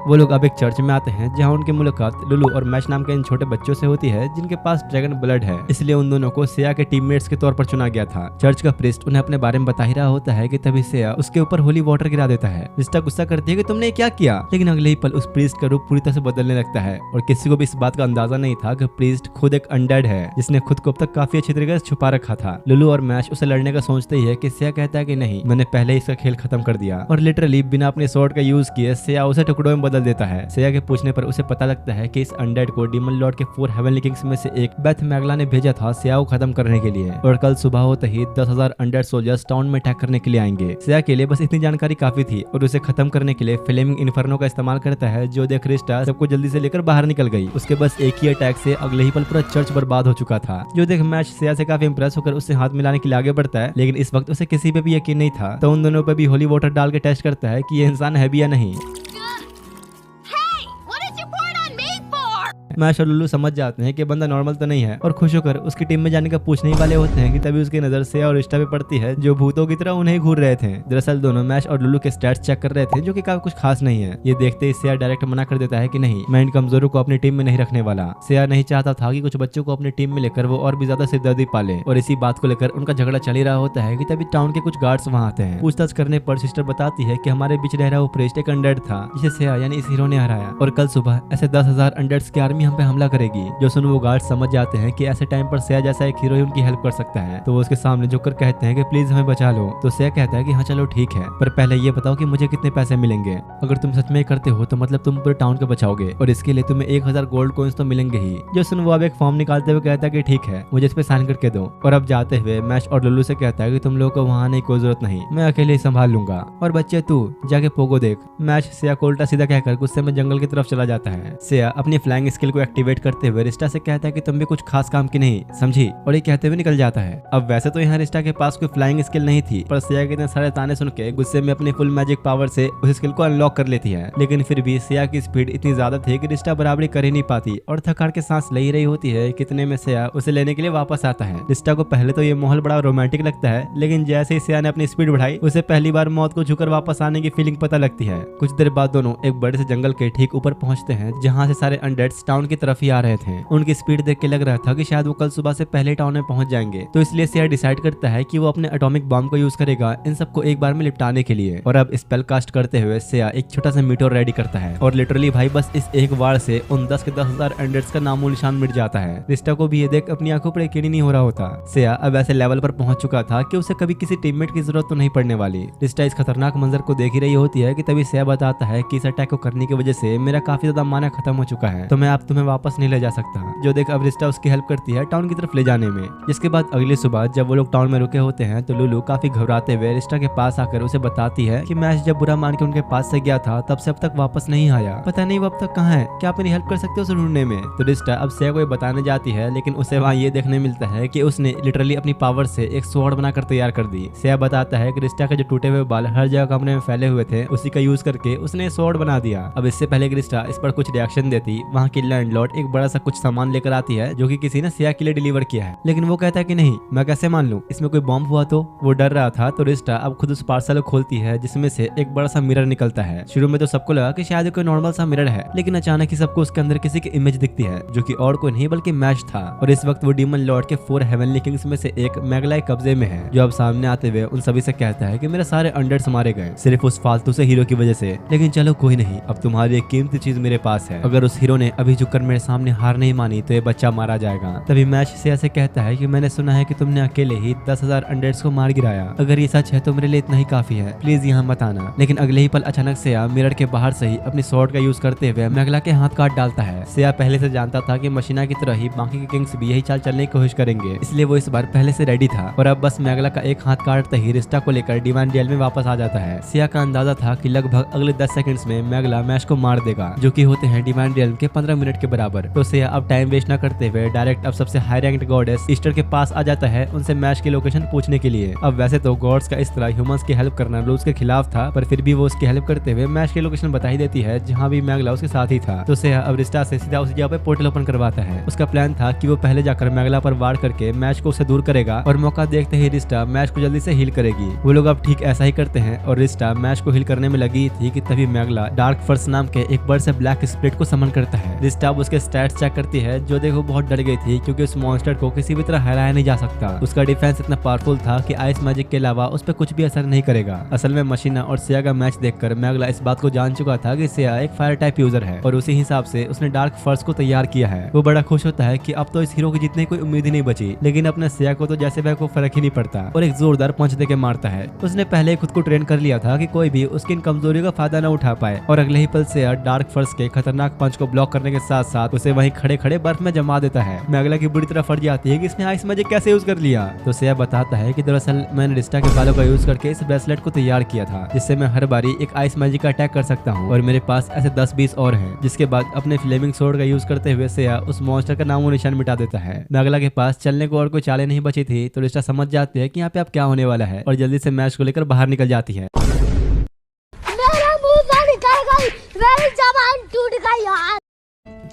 वो लोग अब एक चर्च में आते हैं, जहाँ उनकी मुलाकात लुलू और मैश नाम के इन छोटे बच्चों से होती है, जिनके पास ड्रैगन ब्लड है, इसलिए उन दोनों को सिया के टीममेट्स के तौर पर चुना गया था। चर्च का प्रीस्ट उन्हें अपने बारे में बता ही रहा होता है कि तभी सिया उसके ऊपर होली वाटर गिरा देता है। रिस्टा गुस्सा करती है कि तुमने क्या किया, लेकिन अगले ही पल उस प्रीस्ट का रूप पूरी तरह से बदलने लगता है, और किसी को भी इस बात का अंदाजा नहीं था कि प्रीस्ट खुद एक अनडेड है, जिसने खुद को अब तक काफी अच्छी तरीके से छुपा रखा था। लुलू और मैश उसे लड़ने का सोचते ही है कि सिया कहता है कि नहीं, मैंने पहले ही इसका खेल खत्म कर दिया, और लिटरली बिना अपने स्वॉर्ड का यूज किए सिया उसे टुकड़ों में बदल देता है। सिया के पूछने पर उसे पता लगता है कि इस अनडेड को डीमन लॉर्ड के 4 हेवनली किंग्स में से एक बेथ मैगला ने भेजा था सिया को खत्म करने के लिए, और कल सुबह होते ही 10,000 अनडेड सोल्जर्स टाउन में अटैक करने के लिए आएंगे। सिया के लिए बस इतनी जानकारी काफी थी, और उसे खत्म करने के लिए फ्लेमिंग इन्फर्नो का इस्तेमाल करता है, जो देख रिस्टा सबको जल्दी से लेकर बाहर निकल गई। उसके बस एक ही अटैक से अगले ही पल पूरा चर्च बर्बाद हो चुका था। जो देख मैच सिया से काफी इंप्रेस होकर उससे हाथ मिलाने के लिए आगे बढ़ता है, लेकिन इस वक्त उसे किसी पे भी यकीन नहीं था, तो उन दोनों पे भी होली वाटर डाल के टेस्ट करता है कि ये इंसान है भी या नहीं। मैश और लुलू समझ जाते हैं कि बंदा नॉर्मल तो नहीं है, और खुश होकर उसकी टीम में जाने का पूछने ही वाले होते हैं कि तभी उसकी नजर सिया और रिस्टा पे पड़ती है, जो भूतों की तरह उन्हें घूर रहे थे। दरअसल दोनों मैश और लुलू के स्टैट्स चेक कर रहे थे, जो कि काफी कुछ खास नहीं है। ये देखते ही सिया डायरेक्ट मना कर देता है कि नहीं, मैं इन कमजोरों को अपनी टीम में नहीं रखने वाला। सिया नहीं चाहता था कि कुछ बच्चों को अपनी टीम में लेकर वो और भी ज्यादा सिरदर्दी पाले, और इसी बात को लेकर उनका झगड़ा चल ही रहा होता है कि तभी टाउन के कुछ गार्ड्स वहाँ आते हैं। पूछताछ करने पर सिस्टर बताती है कि हमारे बीच रह रहा वो प्रीस्ट एक अनडेड था, जिसे सिया यानी इस हीरो ने हराया, और कल सुबह ऐसे 10,000 अनडेड्स की आर्मी हम पे हमला करेगी। जो सुन वो गार्ड समझ जाते हैं कि ऐसे टाइम पर सिया जैसा एक हीरो ही उनकी हेल्प कर सकता है, तो वो उसके सामने झुककर कहते हैं कि प्लीज हमें बचा लो। तो सिया कहता है कि हाँ चलो ठीक है, पर पहले ये बताओ कि मुझे कितने पैसे मिलेंगे। अगर तुम सच में करते हो तो मतलब तुम पूरे टाउन को बचाओगे, और इसके लिए तुम्हें 1000 गोल्ड कॉइंस तो मिलेंगे ही। जो सुन वो अब एक फॉर्म निकालते हुए कहता है कि ठीक है, मुझे इस पे साइन करके दो। और अब जाते हुए मैश और लुलू से कहता है कि तुम लोगों को वहाँ आने की कोई जरूरत नहीं, मैं अकेले ही संभाल लूंगा, और बच्चे तू जाके पोगो देख। मैश सिया को उल्टा सीधा कहकर गुस्से में जंगल की तरफ चला जाता है। सिया अपनी फ्लाइंग स्किल को एक्टिवेट करते हुए रिस्टा से कहता है कि तुम भी कुछ खास काम की नहीं समझी, और ये कहते हुए निकल जाता है। अब वैसे तो यहाँ रिस्टा के पास कोई फ्लाइंग स्किल नहीं थी, पर सिया के इतने सारे ताने सुन के गुस्से में अपनी फुल मैजिक पावर से उस स्किल को अनलॉक कर लेती है, लेकिन फिर भी सिया की स्पीड इतनी ज्यादा थी कि रिस्टा बराबरी कर ही नहीं पाती, और थक के सांस ले ही रही होती है। कितने में सिया उसे लेने के लिए वापस आता है। रिस्टा को पहले तो ये माहौल बड़ा रोमांटिक लगता है, लेकिन जैसे ही सिया ने अपनी स्पीड बढ़ाई, उसे पहली बार मौत को झुकर वापस आने की फीलिंग पता लगती है। कुछ देर बाद दोनों एक बड़े से जंगल के ठीक ऊपर पहुंचते हैं, जहाँ से सारे अनडेड्स टाउन की तरफ ही आ रहे थे। उनकी स्पीड देख के लग रहा था कि शायद वो कल सुबह से पहले टाउन में पहुंच जाएंगे, तो इसलिए सिया डिसाइड करता है कि वो अपने एटॉमिक बॉम्ब का यूज करेगा इन सबको एक बार में निपटाने के लिए। और अब स्पेल कास्ट करते हुए सिया एक छोटा सा मीटर रेडी करता है, और लिटरली भाई बस इस एक वार से उन 10 के 10,000 अनडेड्स का नामो निशान मिट जाता है। रिस्टा को भी ये देख अपनी आंखों पर यकीन नहीं हो रहा होता। सिया अब ऐसे लेवल पर पहुंच चुका था कि उसे कभी किसी टीममेट की जरूरत तो नहीं पड़ने वाली। रिस्टा इस खतरनाक मंजर को देख ही रही होती है कि तभी सिया बताता है कि इस अटैक को करने की वजह से मेरा काफी ज्यादा माना खत्म हो चुका है, तो मैं अब तुम्हें वापस नहीं ले जा सकता। जो देख अब रिस्टा उसकी हेल्प करती है टाउन की तरफ ले जाने में। जिसके बाद अगली सुबह जब वो लोग टाउन में रुके होते हैं, तो लुलू काफी घबराते हुए रिस्टा के पास आकर उसे बताती है कि मैश जब बुरा मान के उनके पास से गया था, तब से अब तक वापस नहीं आया, पता नहीं वो अब तक कहाँ है, क्या आप मेरी हेल्प कर सकते हो उसे ढूंढने में। तो रिस्टा अब सिया को ये बताने जाती है, लेकिन उसे वहाँ ये देखने मिलता है कि उसने लिटरली अपनी पावर से एक स्वॉर्ड बनाकर तैयार कर दी। सिया बताता है कि रिस्टा के जो टूटे हुए बाल हर जगह कमरे में फैले हुए थे, उसी का यूज करके उसने स्वॉर्ड बना दिया। अब इससे पहले कि रिस्टा इस पर कुछ रिएक्शन देती, वहाँ की लैंडलॉर्ड एक बड़ा सा कुछ सामान लेकर आती है जो कि किसी ने सिया के लिए डिलीवर किया है, लेकिन वो कहता है कि नहीं, मैं कैसे मान लूं, इसमें कोई बॉम्ब हुआ तो। वो डर रहा था तो रिस्टा अब खुद उस पार्सल को खोलती है जिसमें से एक बड़ा सा मिरर निकलता है। शुरू में तो सबको लगा कि शायद कोई नॉर्मल सा मिरर है, लेकिन अचानक ही सबको उसके अंदर किसी की इमेज दिखती है जो कि और कोई नहीं बल्कि मैश था। और इस वक्त वो डीमन लॉर्ड के 4 हेवनली किंग्स में से एक मैगला कब्जे में है, जो अब सामने आते हुए उन सभी से कहता है कि मेरे सारे अंडर्स मारे गए सिर्फ उस फालतू से हीरो की वजह से, लेकिन चलो कोई नहीं, अब तुम्हारी एक कीमती चीज मेरे पास है। अगर उस हीरो ने अभी झुककर मेरे सामने हार नहीं मानी तो ये बच्चा मारा जाएगा। तभी मैश से ऐसे कहता है कि मैंने सुना है कि तुमने अकेले ही 10,000 अंडर्स को मार गिराया, अगर ये सच है तो मेरे लिए इतना ही काफी है, प्लीज यहाँ मत आना। लेकिन अगले ही पल अचानक सिया मिरर के बाहर से ही अपनी स्वॉर्ड का यूज करते हुए मैगला के हाथ काट डालता है। सिया पहले से जानता था कि मशीना की तरह ही बाकी के किंग्स भी यही चाल चलने की कोशिश करेंगे, इसलिए वो इस बार पहले से रेडी था और अब बस मैगला का एक हाथ काटते ही रिस्टा को लेकर डिवाइन रियल में वापस आ जाता है। सिया का अंदाजा था कि लगभग अगले 10 सेकंड्स में मैगला मैश को मार देगा, जो कि होते हैं डिवाइन रियल के 15 मिनट के बराबर। तो सिया अब टाइम वेस्ट न करते हुए डायरेक्ट अब सबसे हाई रैंक्ड गॉडेस ईस्टर के पास आ जाता है उनसे मैश की लोकेशन पूछने के लिए। अब वैसे तो गॉड्स का इस तरह ह्यूमंस की हेल्प करना रूल्स के खिलाफ था, पर फिर भी वो उसकी हेल्प करते हुए मैश की लोकेशन बता ही देती है जहाँ भी मैगला उसके साथ ही था। तो सिया अब रिस्टा से सीधा उस जगह पे पोर्टल ओपन करवाता है। उसका प्लान था कि वो पहले जाकर मैगला पर वार करके मैश को उससे दूर करेगा और मौका देखते ही रिस्टा मैश को जल्दी से हील करेगी। वो लोग अब ठीक ऐसा ही करते हैं और रिस्टा मैश को हील करने में लगी थी कि तभी मैगला डार्क फर्स नाम के एक बड़े से ब्लैक स्प्लिट को समन करता है। रिस्टा अब उसके स्टैट्स चेक करती है, जो देखो बहुत डर गई थी क्योंकि उस मॉन्स्टर को किसी भी तरह हराया नहीं जा सकता। उसका डिफेंस इतना पावरफुल था कि आइस मैजिक के अलावा उस पर कुछ भी असर नहीं करेगा। असल में मशीना और सिया का मैच देखकर मैगला इस बात को जान चुका था कि सिया एक फायर टाइप यूजर है और उसी हिसाब से उसने डार्क फर्स को तैयार किया है। वो बड़ा खुश होता है कि अब तो इस हीरो की जीतने की कोई उम्मीद ही नहीं बची, लेकिन अपने सिया को तो जैसे वह को फर्क ही नहीं पड़ता और एक जोरदार पंच देके मारता है। उसने पहले खुद को ट्रेन कर लिया था कि कोई भी उसकी इन कमजोरियों का फायदा न उठा पाए और अगले ही पल सिया डार्क फर्स के खतरनाक पंच को ब्लॉक करने के साथ साथ उसे वहीं खड़े खड़े बर्फ में जमा देता है। मैगला की बुरी तरह फट जाती है कि इसने आइस मैजिक कैसे यूज कर लिया। तो सिया बताता है कि दरअसल मैंने रिस्टा के बालों का यूज करके इस ब्रेसलेट को तैयार किया था, जिससे मैं हर बारी एक आइस मैजिक का अटैक कर सकता हूँ और मेरे पास ऐसे 10-20 और हैं। जिसके बाद अपने फ्लेमिंग सोर्ड का यूज करते हुए सिया उस मॉन्स्टर का नामो निशान मिटा देता है। मैगला के पास चलने को और कोई चालें नहीं बची थी, तो रिस्टा समझ जाती है कि यहाँ पे अब क्या होने वाला है और जल्दी से मैच को लेकर बाहर निकल जाती है। मेरा मुंह से निकल गई, मेरी जबान टूट गई यार।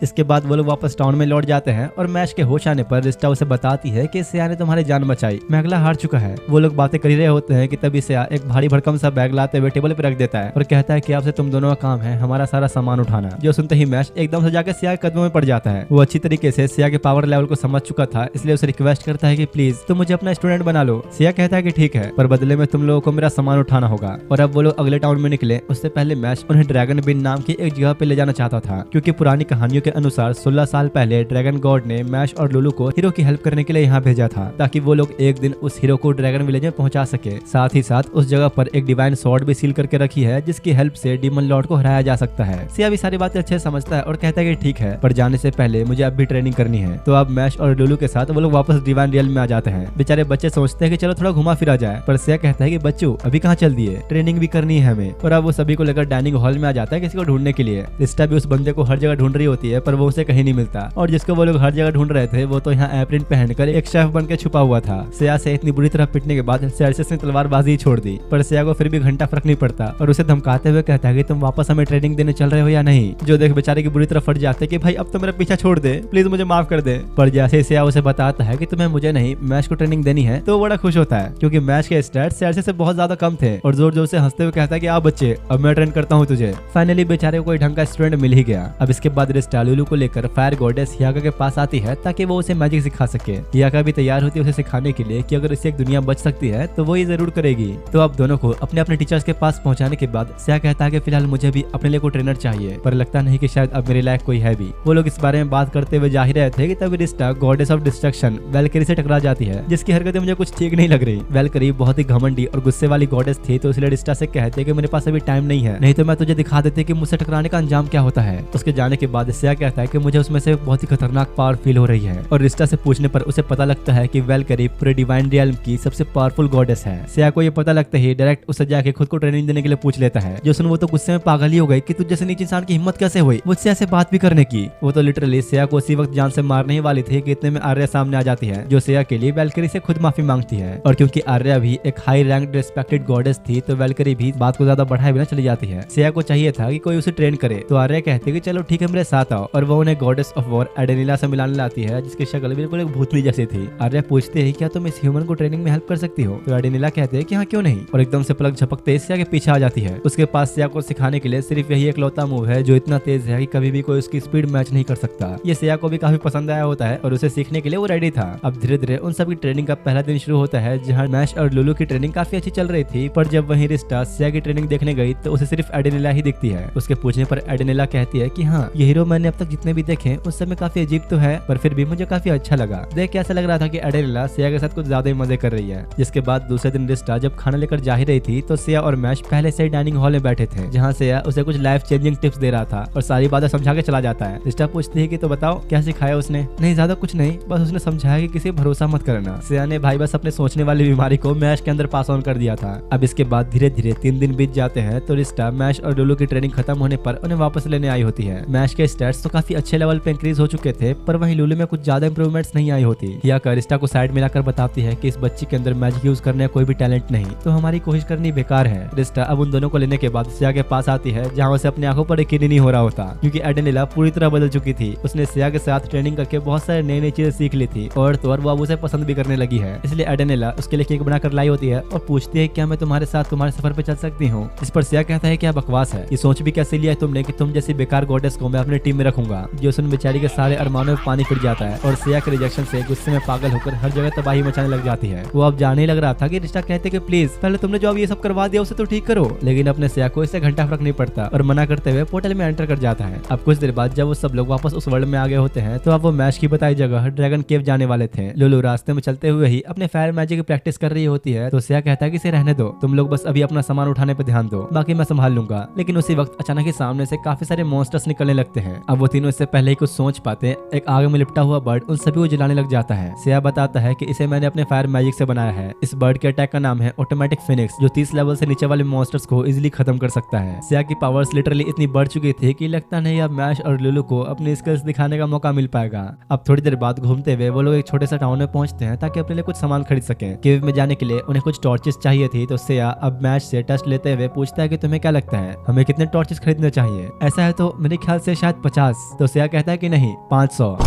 इसके बाद वो लोग वापस टाउन में लौट जाते हैं और मैश के होश आने पर रिस्टा उसे बताती है कि सिया ने तुम्हारी जान बचाई, मैगला हार चुका है। वो लोग बातें कर ही रहे होते हैं कि तभी सिया एक भारी भरकम सा बैग लाते हुए टेबल पे रख देता है और कहता है कि आपसे तुम दोनों का काम है हमारा सारा सामान उठाना। जो सुनते ही मैश एकदम से जाकर सिया के कदमों में पड़ जाता है। वो अच्छी तरीके से सिया के पावर लेवल को समझ चुका था, इसलिए उसे रिक्वेस्ट करता है कि प्लीज तुम मुझे अपना स्टूडेंट बना लो। सिया कहता है कि ठीक है, पर बदले में तुम लोगों को मेरा सामान उठाना होगा। और अब वो लोग अगले टाउन में निकले, उससे पहले मैश उन्हें ड्रैगन बिन नाम की एक जगह पे ले जाना चाहता था, क्योंकि पुरानी कहानियों के अनुसार 16 साल पहले ड्रैगन गॉड ने मैश और लुलू को हीरो की हेल्प करने के लिए यहाँ भेजा था, ताकि वो लोग एक दिन उस हीरो को ड्रैगन विलेज में पहुंचा सके। साथ ही साथ उस जगह पर एक डिवाइन स्वॉर्ड भी सील करके रखी है, जिसकी हेल्प से डीमन लॉर्ड को हराया जा सकता है। सिया भी सारी बातें अच्छे समझता है और कहता है कि ठीक है, पर जाने से पहले मुझे अब भी ट्रेनिंग करनी है। तो अब मैश और लुलू के साथ वो लोग वापस डिवाइन रियल में आ जाते हैं। बेचारे बच्चे सोचते हैं कि चलो थोड़ा घुमा फिरा जाए, पर सिया कहता है कि बच्चों अभी कहाँ चल दिए, ट्रेनिंग भी करनी है हमें। और अब वो सभी को लेकर डाइनिंग हॉल में आ जाता है किसी को ढूंढने के लिए। रिस्टा भी उस बंदे को हर जगह ढूंढ रही होती है, पर वो उसे कहीं नहीं मिलता और जिसको वो लोग हर जगह ढूंढ रहे थे वो तो यहाँ एप्रिन पहनकर एक शेफ बन के छुपा हुआ था। सिया से इतनी बुरी तरह पिटने के बाद सेल्सियस ने तलवारबाजी छोड़ दी, पर सिया को फिर भी घंटा फर्क नहीं पड़ता और उसे धमकाते हुए कहता है कि तुम वापस हमें ट्रेनिंग देने चल रहे हो या नहीं। जो देख बेचारे की बुरी तरह फट जाते कि भाई अब तो मेरा पीछा छोड़ दे, प्लीज मुझे माफ कर दे। पर जैसे सिया उसे बताता है कि तुम्हें मुझे नहीं मैश को ट्रेनिंग देनी है, तो बड़ा खुश होता है, क्योंकि मैश के स्टैट्स सेल्सियस से बहुत ज्यादा कम थे और जोर जोर से हंसते हुए कहता है कि आ बच्चे अब मैं ट्रेन करता हूँ तुझे। फाइनली बेचारे को कोई ढंग का स्टूडेंट मिल ही गया। अब इसके बाद रिस्टा लुलू को लेकर फायर गॉडेस हियाका के पास आती है ताकि वो उसे मैजिक सिखा सके। हियाका भी तैयार होती है उसे सिखाने के लिए कि अगर इससे एक दुनिया बच सकती है तो वो ये जरूर करेगी। तो अब दोनों को अपने अपने टीचर्स के पास पहुंचाने के बाद सिया कहता है कि फिलहाल मुझे भी अपने लिए कोई ट्रेनर चाहिए, पर लगता नहीं कि शायद अब मेरे लायक कोई है भी। वो लोग इस बारे में बात करते हुए जा ही रहे थे कि तभी Rizta goddess of destruction Valkyrie से टकरा जाती है, जिसकी हरकतें मुझे कुछ ठीक नहीं लग रही। वेलकरी बहुत ही घमंडी और गुस्से वाली गॉडेस थी, तो इसलिए रिस्टा से कहते कि मेरे पास अभी टाइम नहीं है, नहीं तो मैं तुझे दिखा देती कि मुझसे टकराने का अंजाम क्या होता है। उसके जाने के बाद सिया कहता है कि मुझे उसमें से बहुत ही खतरनाक पावर फील हो रही है और रिस्टा से पूछने पर उसे पता लगता है कि वेलकरी पूरे डिवाइन रियल्म की सबसे पावरफुल गॉडेस है। सिया को ये पता लगता ही डायरेक्ट उसे जाके खुद को ट्रेनिंग देने के लिए पूछ लेता है। जो सुन वो तो गुस्से में पागल ही हो गई कि तुझ जैसे नीच इंसान की हिम्मत कैसे हुई मुझसे ऐसे बात भी करने की। वो तो लिटरली सिया को उसी वक्त जान से मारने ही वाली थी कि इतने में आर्या सामने आ जाती है, जो सिया के लिए वेलकरी से खुद माफी मांगती है। और क्योंकि आर्या भी एक हाई रैंक रिस्पेक्टेड गॉडेस थी, तो वेलकरी भी बात को ज्यादा बढ़ाए बिना चली जाती है। सिया को चाहिए था कि कोई उसे ट्रेन करे, तो आर्या कहती है कि चलो ठीक है मेरे साथ आओ। और वो उन्हें गॉडेस ऑफ वॉर एडेनिला से मिलाने लाती है, जिसकी शक्ल बिल्कुल एक भूतनी जैसी थी। आर्या पूछते हैं क्या तुम इस ह्यूमन को ट्रेनिंग में हेल्प कर सकती हो, तो एडेनिला कहते हैं कि हाँ क्यों नहीं, और एकदम से पलक झपकते सिया के पीछे आ जाती है। उसके पास सिया को सिखाने के लिए सिर्फ यही एकलौता मूव है जो इतना तेज है कि कभी भी कोई उसकी स्पीड मैच नहीं कर सकता। ये सिया को भी काफी पसंद आया होता है और उसे सीखने के लिए वो रेडी था। अब धीरे धीरे उन सबकी ट्रेनिंग का पहला दिन शुरू होता है, जहाँ मैश और लुलू की ट्रेनिंग काफी अच्छी चल रही थी। पर जब वहीं रिस्टा सिया की ट्रेनिंग देखने गई तो उसे सिर्फ एडेनिला ही दिखती है। उसके पूछने पर एडेनिला कहती है कि हाँ, ये हीरो मैंने अब तक जितने भी देखे उस सब में काफी अजीब तो है, पर फिर भी मुझे काफी अच्छा लगा। देख के ऐसा लग रहा था कि एडेनिला सिया के साथ कुछ ज्यादा ही मजे कर रही है। जिसके बाद दूसरे दिन रिस्टा जब खाना लेकर जा ही रही थी तो सिया और मैश पहले से ही डाइनिंग हॉल में बैठे थे, जहाँ सिया उसे कुछ लाइफ चेंजिंग टिप्स दे रहा था और सारी बातें समझा के चला जाता है। रिस्टा पूछती है कि तो बताओ क्या सिखाया उसने। नहीं ज्यादा कुछ नहीं, बस उसने समझाया कि किसी भरोसा मत करना। सिया ने भाई बस अपने सोचने वाली बीमारी को मैश के अंदर पास ऑन कर दिया था। अब इसके बाद धीरे धीरे 3 दिन बीत जाते हैं तो रिस्टा मैश और लुलू की ट्रेनिंग खत्म होने पर उन्हें वापस लेने आई होती है। मैश के स्टैट्स तो काफी अच्छे लेवल पे इंक्रीज हो चुके थे, पर वहीं लुलू में कुछ ज्यादा इंप्रूवमेंट्स नहीं आई होती। हिया रिस्टा को साइड मिलाकर बताती है कि इस बच्ची के अंदर मैजिक यूज करने का कोई भी टैलेंट नहीं, तो हमारी कोशिश करनी बेकार है। रिस्टा अब उन दोनों को लेने के बाद सिया के पास आती है, जहाँ उसे अपनी आंखों पर यकीन नहीं हो रहा होता, क्योंकि एडेनिला पूरी तरह बदल चुकी थी। उसने सिया के साथ ट्रेनिंग करके बहुत सारे नई नई चीजें सीख ली थी और तो और वो अब उसे पसंद भी करने लगी है। इसलिए एडेनिला उसके लिए केक बनाकर लाई होती है और पूछती है क्या मैं तुम्हारे साथ तुम्हारे सफर पे चल सकती हूँ। इस पर सिया कहता है क्या बकवास है, ये सोच भी कैसे लिया है तुमने कि तुम जैसी बेकार गॉडेस को मैं अपनी टीम में रखूंगा। जो सुन बेचारी के सारे अरमानों में पानी फिर जाता है और सिया के रिजेक्शन से गुस्से में पागल होकर हर जगह तबाही मचाने लग जाती है। वो अब जाने लग रहा था कि रिश्ता कहते कि प्लीज पहले तुमने जो अब ये सब करवा दिया उसे तो ठीक करो, लेकिन अपने सिया को इससे घंटा फर्क नहीं पड़ता और मना करते हुए पोर्टल में एंटर कर जाता है। अब कुछ देर बाद जब वो सब लोग वापस उस वर्ल्ड में आ गए होते हैं तो अब वो मैश की बताई जगह ड्रैगन केव जाने वाले थे। लुलू रास्ते में चलते हुए ही अपने फायर मैजिक की प्रैक्टिस कर रही होती है तो सिया कहता है कि इसे रहने दो, तुम लोग बस अभी अपना सामान उठाने पे ध्यान दो, बाकी मैं संभाल लूंगा। लेकिन उसी वक्त अचानक ही सामने से काफी सारे मॉन्स्टर्स निकलने लगते हैं। अब वो तीनों इससे पहले ही कुछ सोच पाते एक आग में लिपटा हुआ बर्ड उन सभी को जलाने लग जाता है। सिया बताता है कि इसे मैंने अपने फायर मैजिक से बनाया है। इस बर्ड के अटैक का नाम है ऑटोमेटिक फिनिक्स, जो 30 लेवल से नीचे वाले मॉन्स्टर्स को इजीली खत्म कर सकता है। सिया की पावर्स लिटरली इतनी बढ़ चुकी थी कि लगता नहीं अब मैश और लुलू को अपनी स्किल्स दिखाने का मौका मिल पाएगा। अब थोड़ी देर बाद घूमते हुए वो लोग एक छोटे से टाउन में पहुंचते हैं ताकि अपने लिए कुछ सामान खरीद सके। केव में जाने के लिए उन्हें कुछ टॉर्चेस चाहिए थी तो सिया अब मैश से टच लेते हुए पूछता है कि तुम्हें क्या लगता है हमें कितने टॉर्चेस खरीदने चाहिए। ऐसा है तो मेरे ख्याल से शायद 50। तो सिया कहता है कि नहीं 500।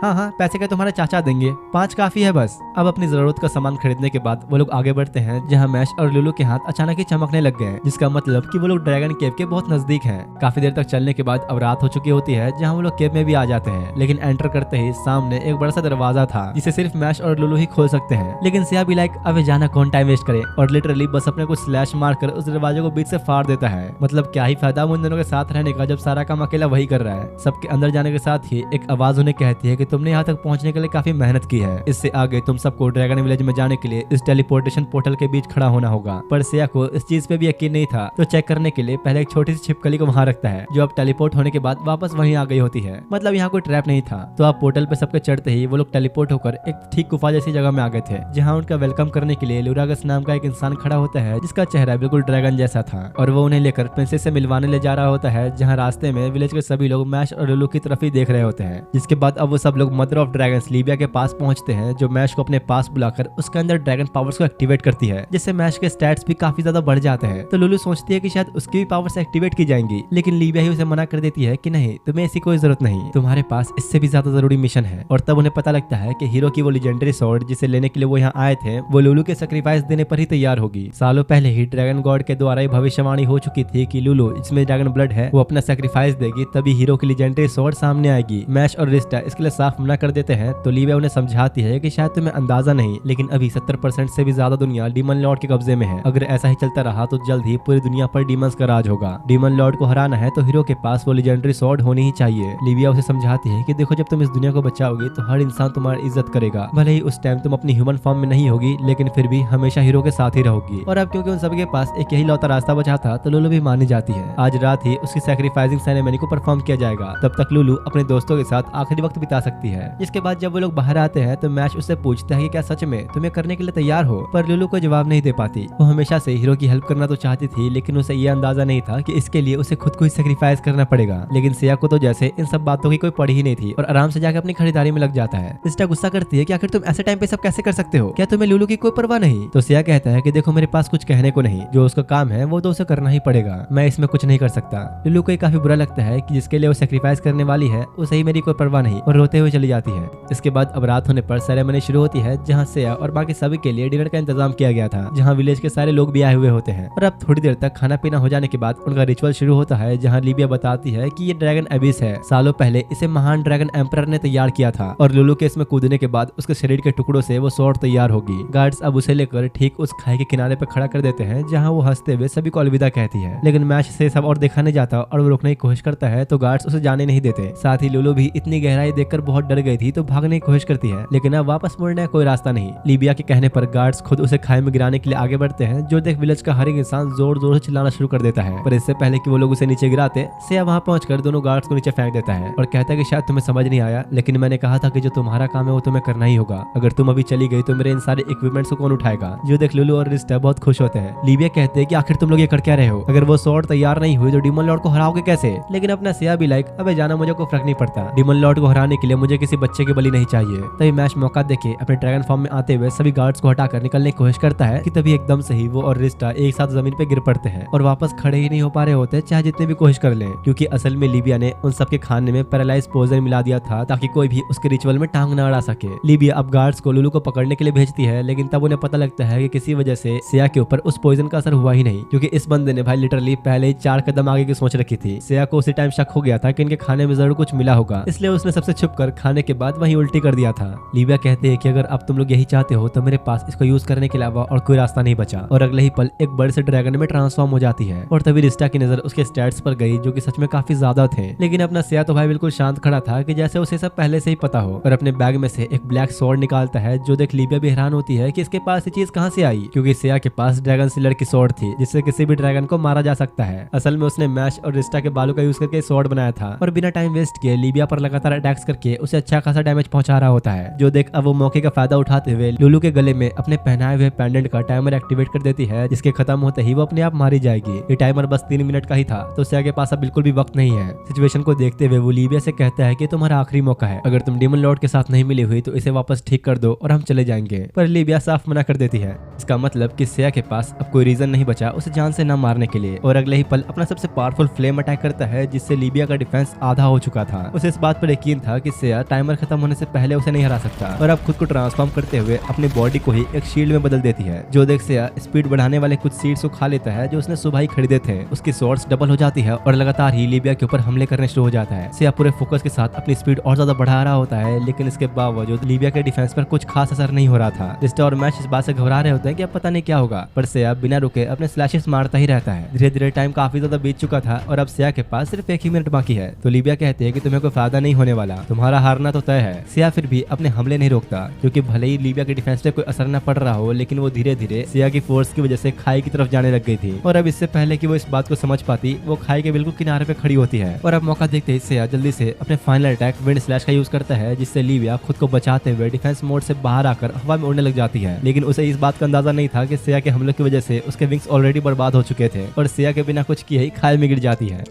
हाँ, पैसे का तुम्हारे चाचा देंगे, 5 काफी है बस। अब अपनी जरूरत का सामान खरीदने के बाद वो लोग आगे बढ़ते हैं, जहाँ मैश और लुलू के हाथ अचानक ही चमकने लग गए, जिसका मतलब कि वो लोग ड्रैगन केव के बहुत नजदीक हैं। काफी देर तक चलने के बाद अब रात हो चुकी होती है, जहाँ वो लोग केव में भी आ जाते हैं। लेकिन एंटर करते ही सामने एक बड़ा सा दरवाजा था जिसे सिर्फ मैश और लुलू ही खोल सकते हैं। लेकिन सिया भी लाइक अब जाना कौन टाइम वेस्ट करे और लिटरली बस अपने को स्लैश मार कर उस दरवाजे को बीच से फाड़ देता है। मतलब क्या ही फायदा उन दोनों के साथ रहने का जब सारा काम अकेला वही कर रहा है। सबके अंदर जाने के साथ ही एक आवाज उन्हें कहती है कि तुमने यहाँ तक पहुंचने के लिए काफी मेहनत की है, इससे आगे तुम सबको ड्रैगन विलेज में जाने के लिए इस टेलीपोर्टेशन पोर्टल के बीच खड़ा होना होगा। पर सिया को इस चीज पे भी यकीन नहीं था, तो चेक करने के लिए पहले एक छोटी सी छिपकली को वहां रखता है, जो अब टेलीपोर्ट होने के बाद वापस वहीं आ गई होती है। मतलब यहाँ कोई ट्रैप नहीं था। तो अब पोर्टल पे सबके चढ़ते ही वो लोग टेलीपोर्ट होकर एक ठीक गुफा जैसी जगह में आ गए थे, जहाँ उनका वेलकम करने के लिए लुरागस नाम का एक इंसान खड़ा होता है, जिसका चेहरा बिल्कुल ड्रैगन जैसा था और वो उन्हें लेकर प्रिंसेस से मिलवाने ले जा रहा होता है, जहाँ रास्ते में विलेज के सभी लोग मैश और लुलू की तरफ ही देख रहे होते हैं। जिसके बाद अब वो सब लोग मदर ऑफ ड्रैगन्स लीबिया के पास पहुंचते हैं, जो मैश को अपने पास बुलाकर उसके अंदर ड्रैगन पावर्स को एक्टिवेट करती है, जिससे मैश के स्टैट्स भी काफी ज्यादा बढ़ जाते हैं। तो लुलू सोचती है कि शायद उसकी भी पावर्स एक्टिवेट की जाएंगी, लेकिन लीबिया ही उसे मना कर देती है कि नहीं, तुम्हें ऐसी कोई जरूरत नहीं, तुम्हारे पास इससे भी ज्यादा जरूरी मिशन है। और तब उन्हें पता लगता है कि हीरो की वो लेजेंडरी स्वॉर्ड जिसे लेने के लिए वो यहाँ आए थे, वो लुलू के सैक्रिफाइस देने पर ही तैयार होगी। सालों पहले ही ड्रैगन गॉड के द्वारा भविष्यवाणी हो चुकी थी कि लुलू जिसमें ड्रैगन ब्लड है वो अपना सैक्रिफाइस देगी, तभी हीरो की लेजेंडरी स्वॉर्ड सामने आएगी। मैश और रिस्टा इसके लिए साफ मना कर देते हैं, तो लीबिया उन्हें समझाती है कि शायद तुम्हें अंदाजा नहीं, लेकिन अभी 70% से भी ज्यादा दुनिया डीमन लॉर्ड के कब्जे में है। अगर ऐसा ही चलता रहा तो जल्द ही पूरी दुनिया पर डीमंस का राज होगा। डीमन लॉर्ड को हराना है तो हीरो के पास वो लेजेंडरी स्वॉर्ड होनी ही चाहिए। लीबिया उसे समझाती है कि देखो, जब तुम इस दुनिया को बचाओगी तो हर इंसान तुम्हारी इज्जत करेगा, भले ही उस टाइम तुम अपनी ह्यूमन फॉर्म में नहीं होगी, लेकिन फिर भी हमेशा हीरो के साथ ही रहोगी। और अब क्योंकि उन सबके पास एक यही लौता रास्ता बचा था, तो लुलू भी मानी जाती है। आज रात ही उसकी सैक्रिफाइसिंग सेरेमनी को परफॉर्म किया जाएगा, तब तक लुलू अपने दोस्तों के साथ आखिरी वक्त बिता सकती लगती है। जिसके बाद जब वो लोग बाहर आते हैं तो मैश उससे पूछता है कि क्या सच में तुम्हें करने के लिए तैयार हो, पर लुलू को जवाब नहीं दे पाती। वो हमेशा से हीरो की हेल्प करना तो चाहती थी, लेकिन उसे ये अंदाजा नहीं था कि इसके लिए उसे खुद को ही सेक्रीफाइस करना पड़ेगा। लेकिन सिया को तो जैसे इन सब बातों की कोई पड़ी ही नहीं थी और आराम से जाकर अपनी खरीदारी में लग जाता है। रिस्टा गुस्सा करती है कि आखिर तुम ऐसे टाइम पे सब कैसे कर सकते हो, क्या तुम्हें लुलू की कोई परवाह नहीं? तो सिया कहता है कि देखो मेरे पास कुछ कहने को नहीं, जो उसका काम है वो तो उसे करना ही पड़ेगा, मैं इसमें कुछ नहीं कर सकता। लुलू को काफी बुरा लगता है कि जिसके लिए वो सेक्रीफाइस करने वाली है उसे ही मेरी कोई परवाह नहीं, और रोते हुए चली जाती है। इसके बाद अब रात होने पर सेरेमनी शुरू होती है, जहाँ सिया और बाकी सभी के लिए डिनर का इंतजाम किया गया था, जहाँ विलेज के सारे लोग भी आए हुए होते हैं। और अब थोड़ी देर तक खाना पीना हो जाने के बाद उनका रिचुअल शुरू होता है, जहाँ लीबिया बताती है कि ये ड्रैगन एबिस है, सालों पहले इसे महान ड्रैगन एम्परर ने तैयार किया था, और लुलू के इसमें कूदने के बाद उसके शरीर के टुकड़ों से वो स्वॉर्ड तैयार होगी। गार्ड्स अब उसे लेकर ठीक उस खाई के किनारे पे खड़ा कर देते हैं, जहाँ वो हंसते हुए सभी को अलविदा कहती है। लेकिन मैश से सब और देखा नहीं जाता और वो रोकने की कोशिश करता है, तो गार्ड्स उसे जाने नहीं देते। साथ ही लुलू भी इतनी गहराई देखकर बहुत डर गई थी, तो भागने की कोशिश करती है, लेकिन अब वापस मुड़ने का कोई रास्ता नहीं। लीबिया के कहने पर गार्ड्स खुद उसे खाई में गिराने के लिए आगे बढ़ते हैं, जो देख विलेज का हर एक इंसान जोर जोर से चिल्लाना शुरू कर देता है। पर इससे पहले कि वो लोग उसे नीचे गिराते, सिया वहां पहुंचकर दोनों गार्ड्स को नीचे फेंक देता है और कहता है कि शायद तुम्हें समझ नहीं आया, लेकिन मैंने कहा था कि जो तुम्हारा काम है वो तुम्हें करना ही होगा। अगर तुम अभी चली गई तो मेरे इन सारे इक्विपमेंट्स को कौन उठाएगा? जो देख लुलू और रिस्टा बहुत खुश होते हैं। लीबिया कहते हैं कि आखिर तुम लोग ये कर क्या रहे हो? अगर वो स्वॉर्ड तैयार नहीं हुई तो डीमन लॉर्ड को हराओगे कैसे? लेकिन अपना सिया भी लाइक अबे जाना, मुझे कोई फर्क नहीं पड़ता, डीमन लॉर्ड को हराने के लिए मुझे किसी बच्चे की बलि नहीं चाहिए। तभी मैश मौका देके अपने ड्रैगन फॉर्म में आते हुए सभी गार्ड्स को हटाकर निकलने की कोशिश करता है कि तभी एकदम से ही वो और रिस्टा एक साथ जमीन पे गिर पड़ते हैं और वापस खड़े ही नहीं हो पा रहे होते, चाहे जितने भी कोशिश कर लें, क्योंकि असल में लीबिया ने उन सबके खाने में पैरालाइज पोइजन मिला दिया था ताकि कोई भी उसके रिचुअल में टांग ना अड़ा सके। लीबिया अब गार्ड्स को लुलू को पकड़ने के लिए भेजती है, लेकिन तब उन्हें पता लगता है कि किसी वजह से सिया के ऊपर उस पोइजन का असर हुआ ही नहीं, क्योंकि इस बंदे ने भाई लिटरली पहले ही 4 कदम आगे की सोच रखी थी। सिया को उसी टाइम शक हो गया था कि इनके खाने में जरूर कुछ मिला होगा, इसलिए उसने सबसे छुप कर खाने के बाद वही उल्टी कर दिया था। लीबिया कहते हैं कि अगर अब तुम लोग यही चाहते हो तो मेरे पास इसको यूज करने के अलावा और कोई रास्ता नहीं बचा, और अगले ही पल एक बड़े से ड्रैगन में ट्रांसफॉर्म हो जाती है। और तभी रिस्टा की नजर उसके स्टैट्स पर गई, जो कि सच में काफी ज्यादा थे। लेकिन अपना सिया तो भाई बिल्कुल शांत खड़ा था कि जैसे उसे सब पहले से ही पता हो, और अपने बैग में से एक ब्लैक स्वॉर्ड निकालता है, जो देख लीबिया भी हैरान होती है कि इसके पास ये चीज कहां से आई, क्योंकि सिया के पास ड्रैगन सिलर की स्वॉर्ड थी, जिससे किसी भी ड्रैगन को मारा जा सकता है। असल में उसने मैश और रिस्टा के बालों का यूज करके स्वॉर्ड बनाया था, और बिना टाइम वेस्ट किए लीबिया पर लगातार अटैक्स करके उसे अच्छा खासा डैमेज पहुंचा रहा होता है। जो देख अब वो मौके का फायदा उठाते हुए लुलू के गले में अपने पहनाए हुए पेंडेंट का टाइमर एक्टिवेट कर देती है, जिसके खत्म होते ही वो अपने आप मारी जाएगी। ये टाइमर बस 3 मिनट का ही था, तो सिया के पास अब बिल्कुल भी वक्त नहीं है। सिचुएशन को देखते हुए वो लीबिया से कहता है कि तुम्हारा आखिरी मौका है, अगर तुम डीमन लॉर्ड के साथ नहीं मिली हुई तो इसे वापस ठीक कर दो और हम चले जाएंगे। पर लीबिया साफ मना कर देती है। इसका मतलब कि सिया के पास अब कोई रीजन नहीं बचा उसे जान से न मारने के लिए, और अगले ही पल अपना सबसे पावरफुल फ्लेम अटैक करता है, जिससे लीबिया का डिफेंस आधा हो चुका था। उसे इस बात पर यकीन था कि सिया टाइमर खत्म होने से पहले उसे नहीं हरा सकता, और अब खुद को ट्रांसफॉर्म करते हुए अपनी बॉडी को ही एक शील्ड में बदल देती है। जो देख सिया स्पीड बढ़ाने वाले कुछ सीड्स को खा लेता है, जो उसने सुबह ही खरीदे थे। उसकी स्वॉर्ड्स डबल हो जाती है और लगातार ही लीबिया के ऊपर हमले करने शुरू हो जाता है। सिया पूरे फोकस के साथ अपनी स्पीड और ज्यादा बढ़ा रहा होता है, लेकिन इसके बावजूद लीबिया के डिफेंस पर कुछ खास असर नहीं हो रहा था। रिस्टा और मैश इस बात से घबरा रहे होते हैं कि अब पता नहीं क्या होगा, पर सिया बिना रुके अपने स्लैशेस मारता ही रहता है। धीरे धीरे टाइम काफी ज्यादा बीत चुका था और अब सिया के पास सिर्फ 1 ही मिनट बाकी है। तो लीबिया कहते हैं कि तुम्हें कोई फायदा नहीं होने वाला, तुम्हारा हारना तो तय है। सिया फिर भी अपने हमले नहीं रोकता, क्योंकि भले ही लीबिया के डिफेंस पे कोई असर न पड़ रहा हो, लेकिन वो धीरे धीरे सिया की फोर्स की वजह से खाई की तरफ जाने लग गई थी। और अब इससे पहले कि वो इस बात को समझ पाती, वो खाई के बिल्कुल किनारे पे खड़ी होती है। और अब मौका देखते ही सिया जल्दी से अपने फाइनल अटैक विंड स्लैश का यूज करता है, जिससे लीबिया खुद को बचाते हुए डिफेंस मोड से बाहर आकर हवा में उड़ने लग जाती है। लेकिन उसे इस बात का अंदाजा नहीं था कि सिया के हमलों की वजह से उसके विंग्स ऑलरेडी बर्बाद हो चुके थे, और सिया के बिना कुछ किए ही खाई में गिर जाती है।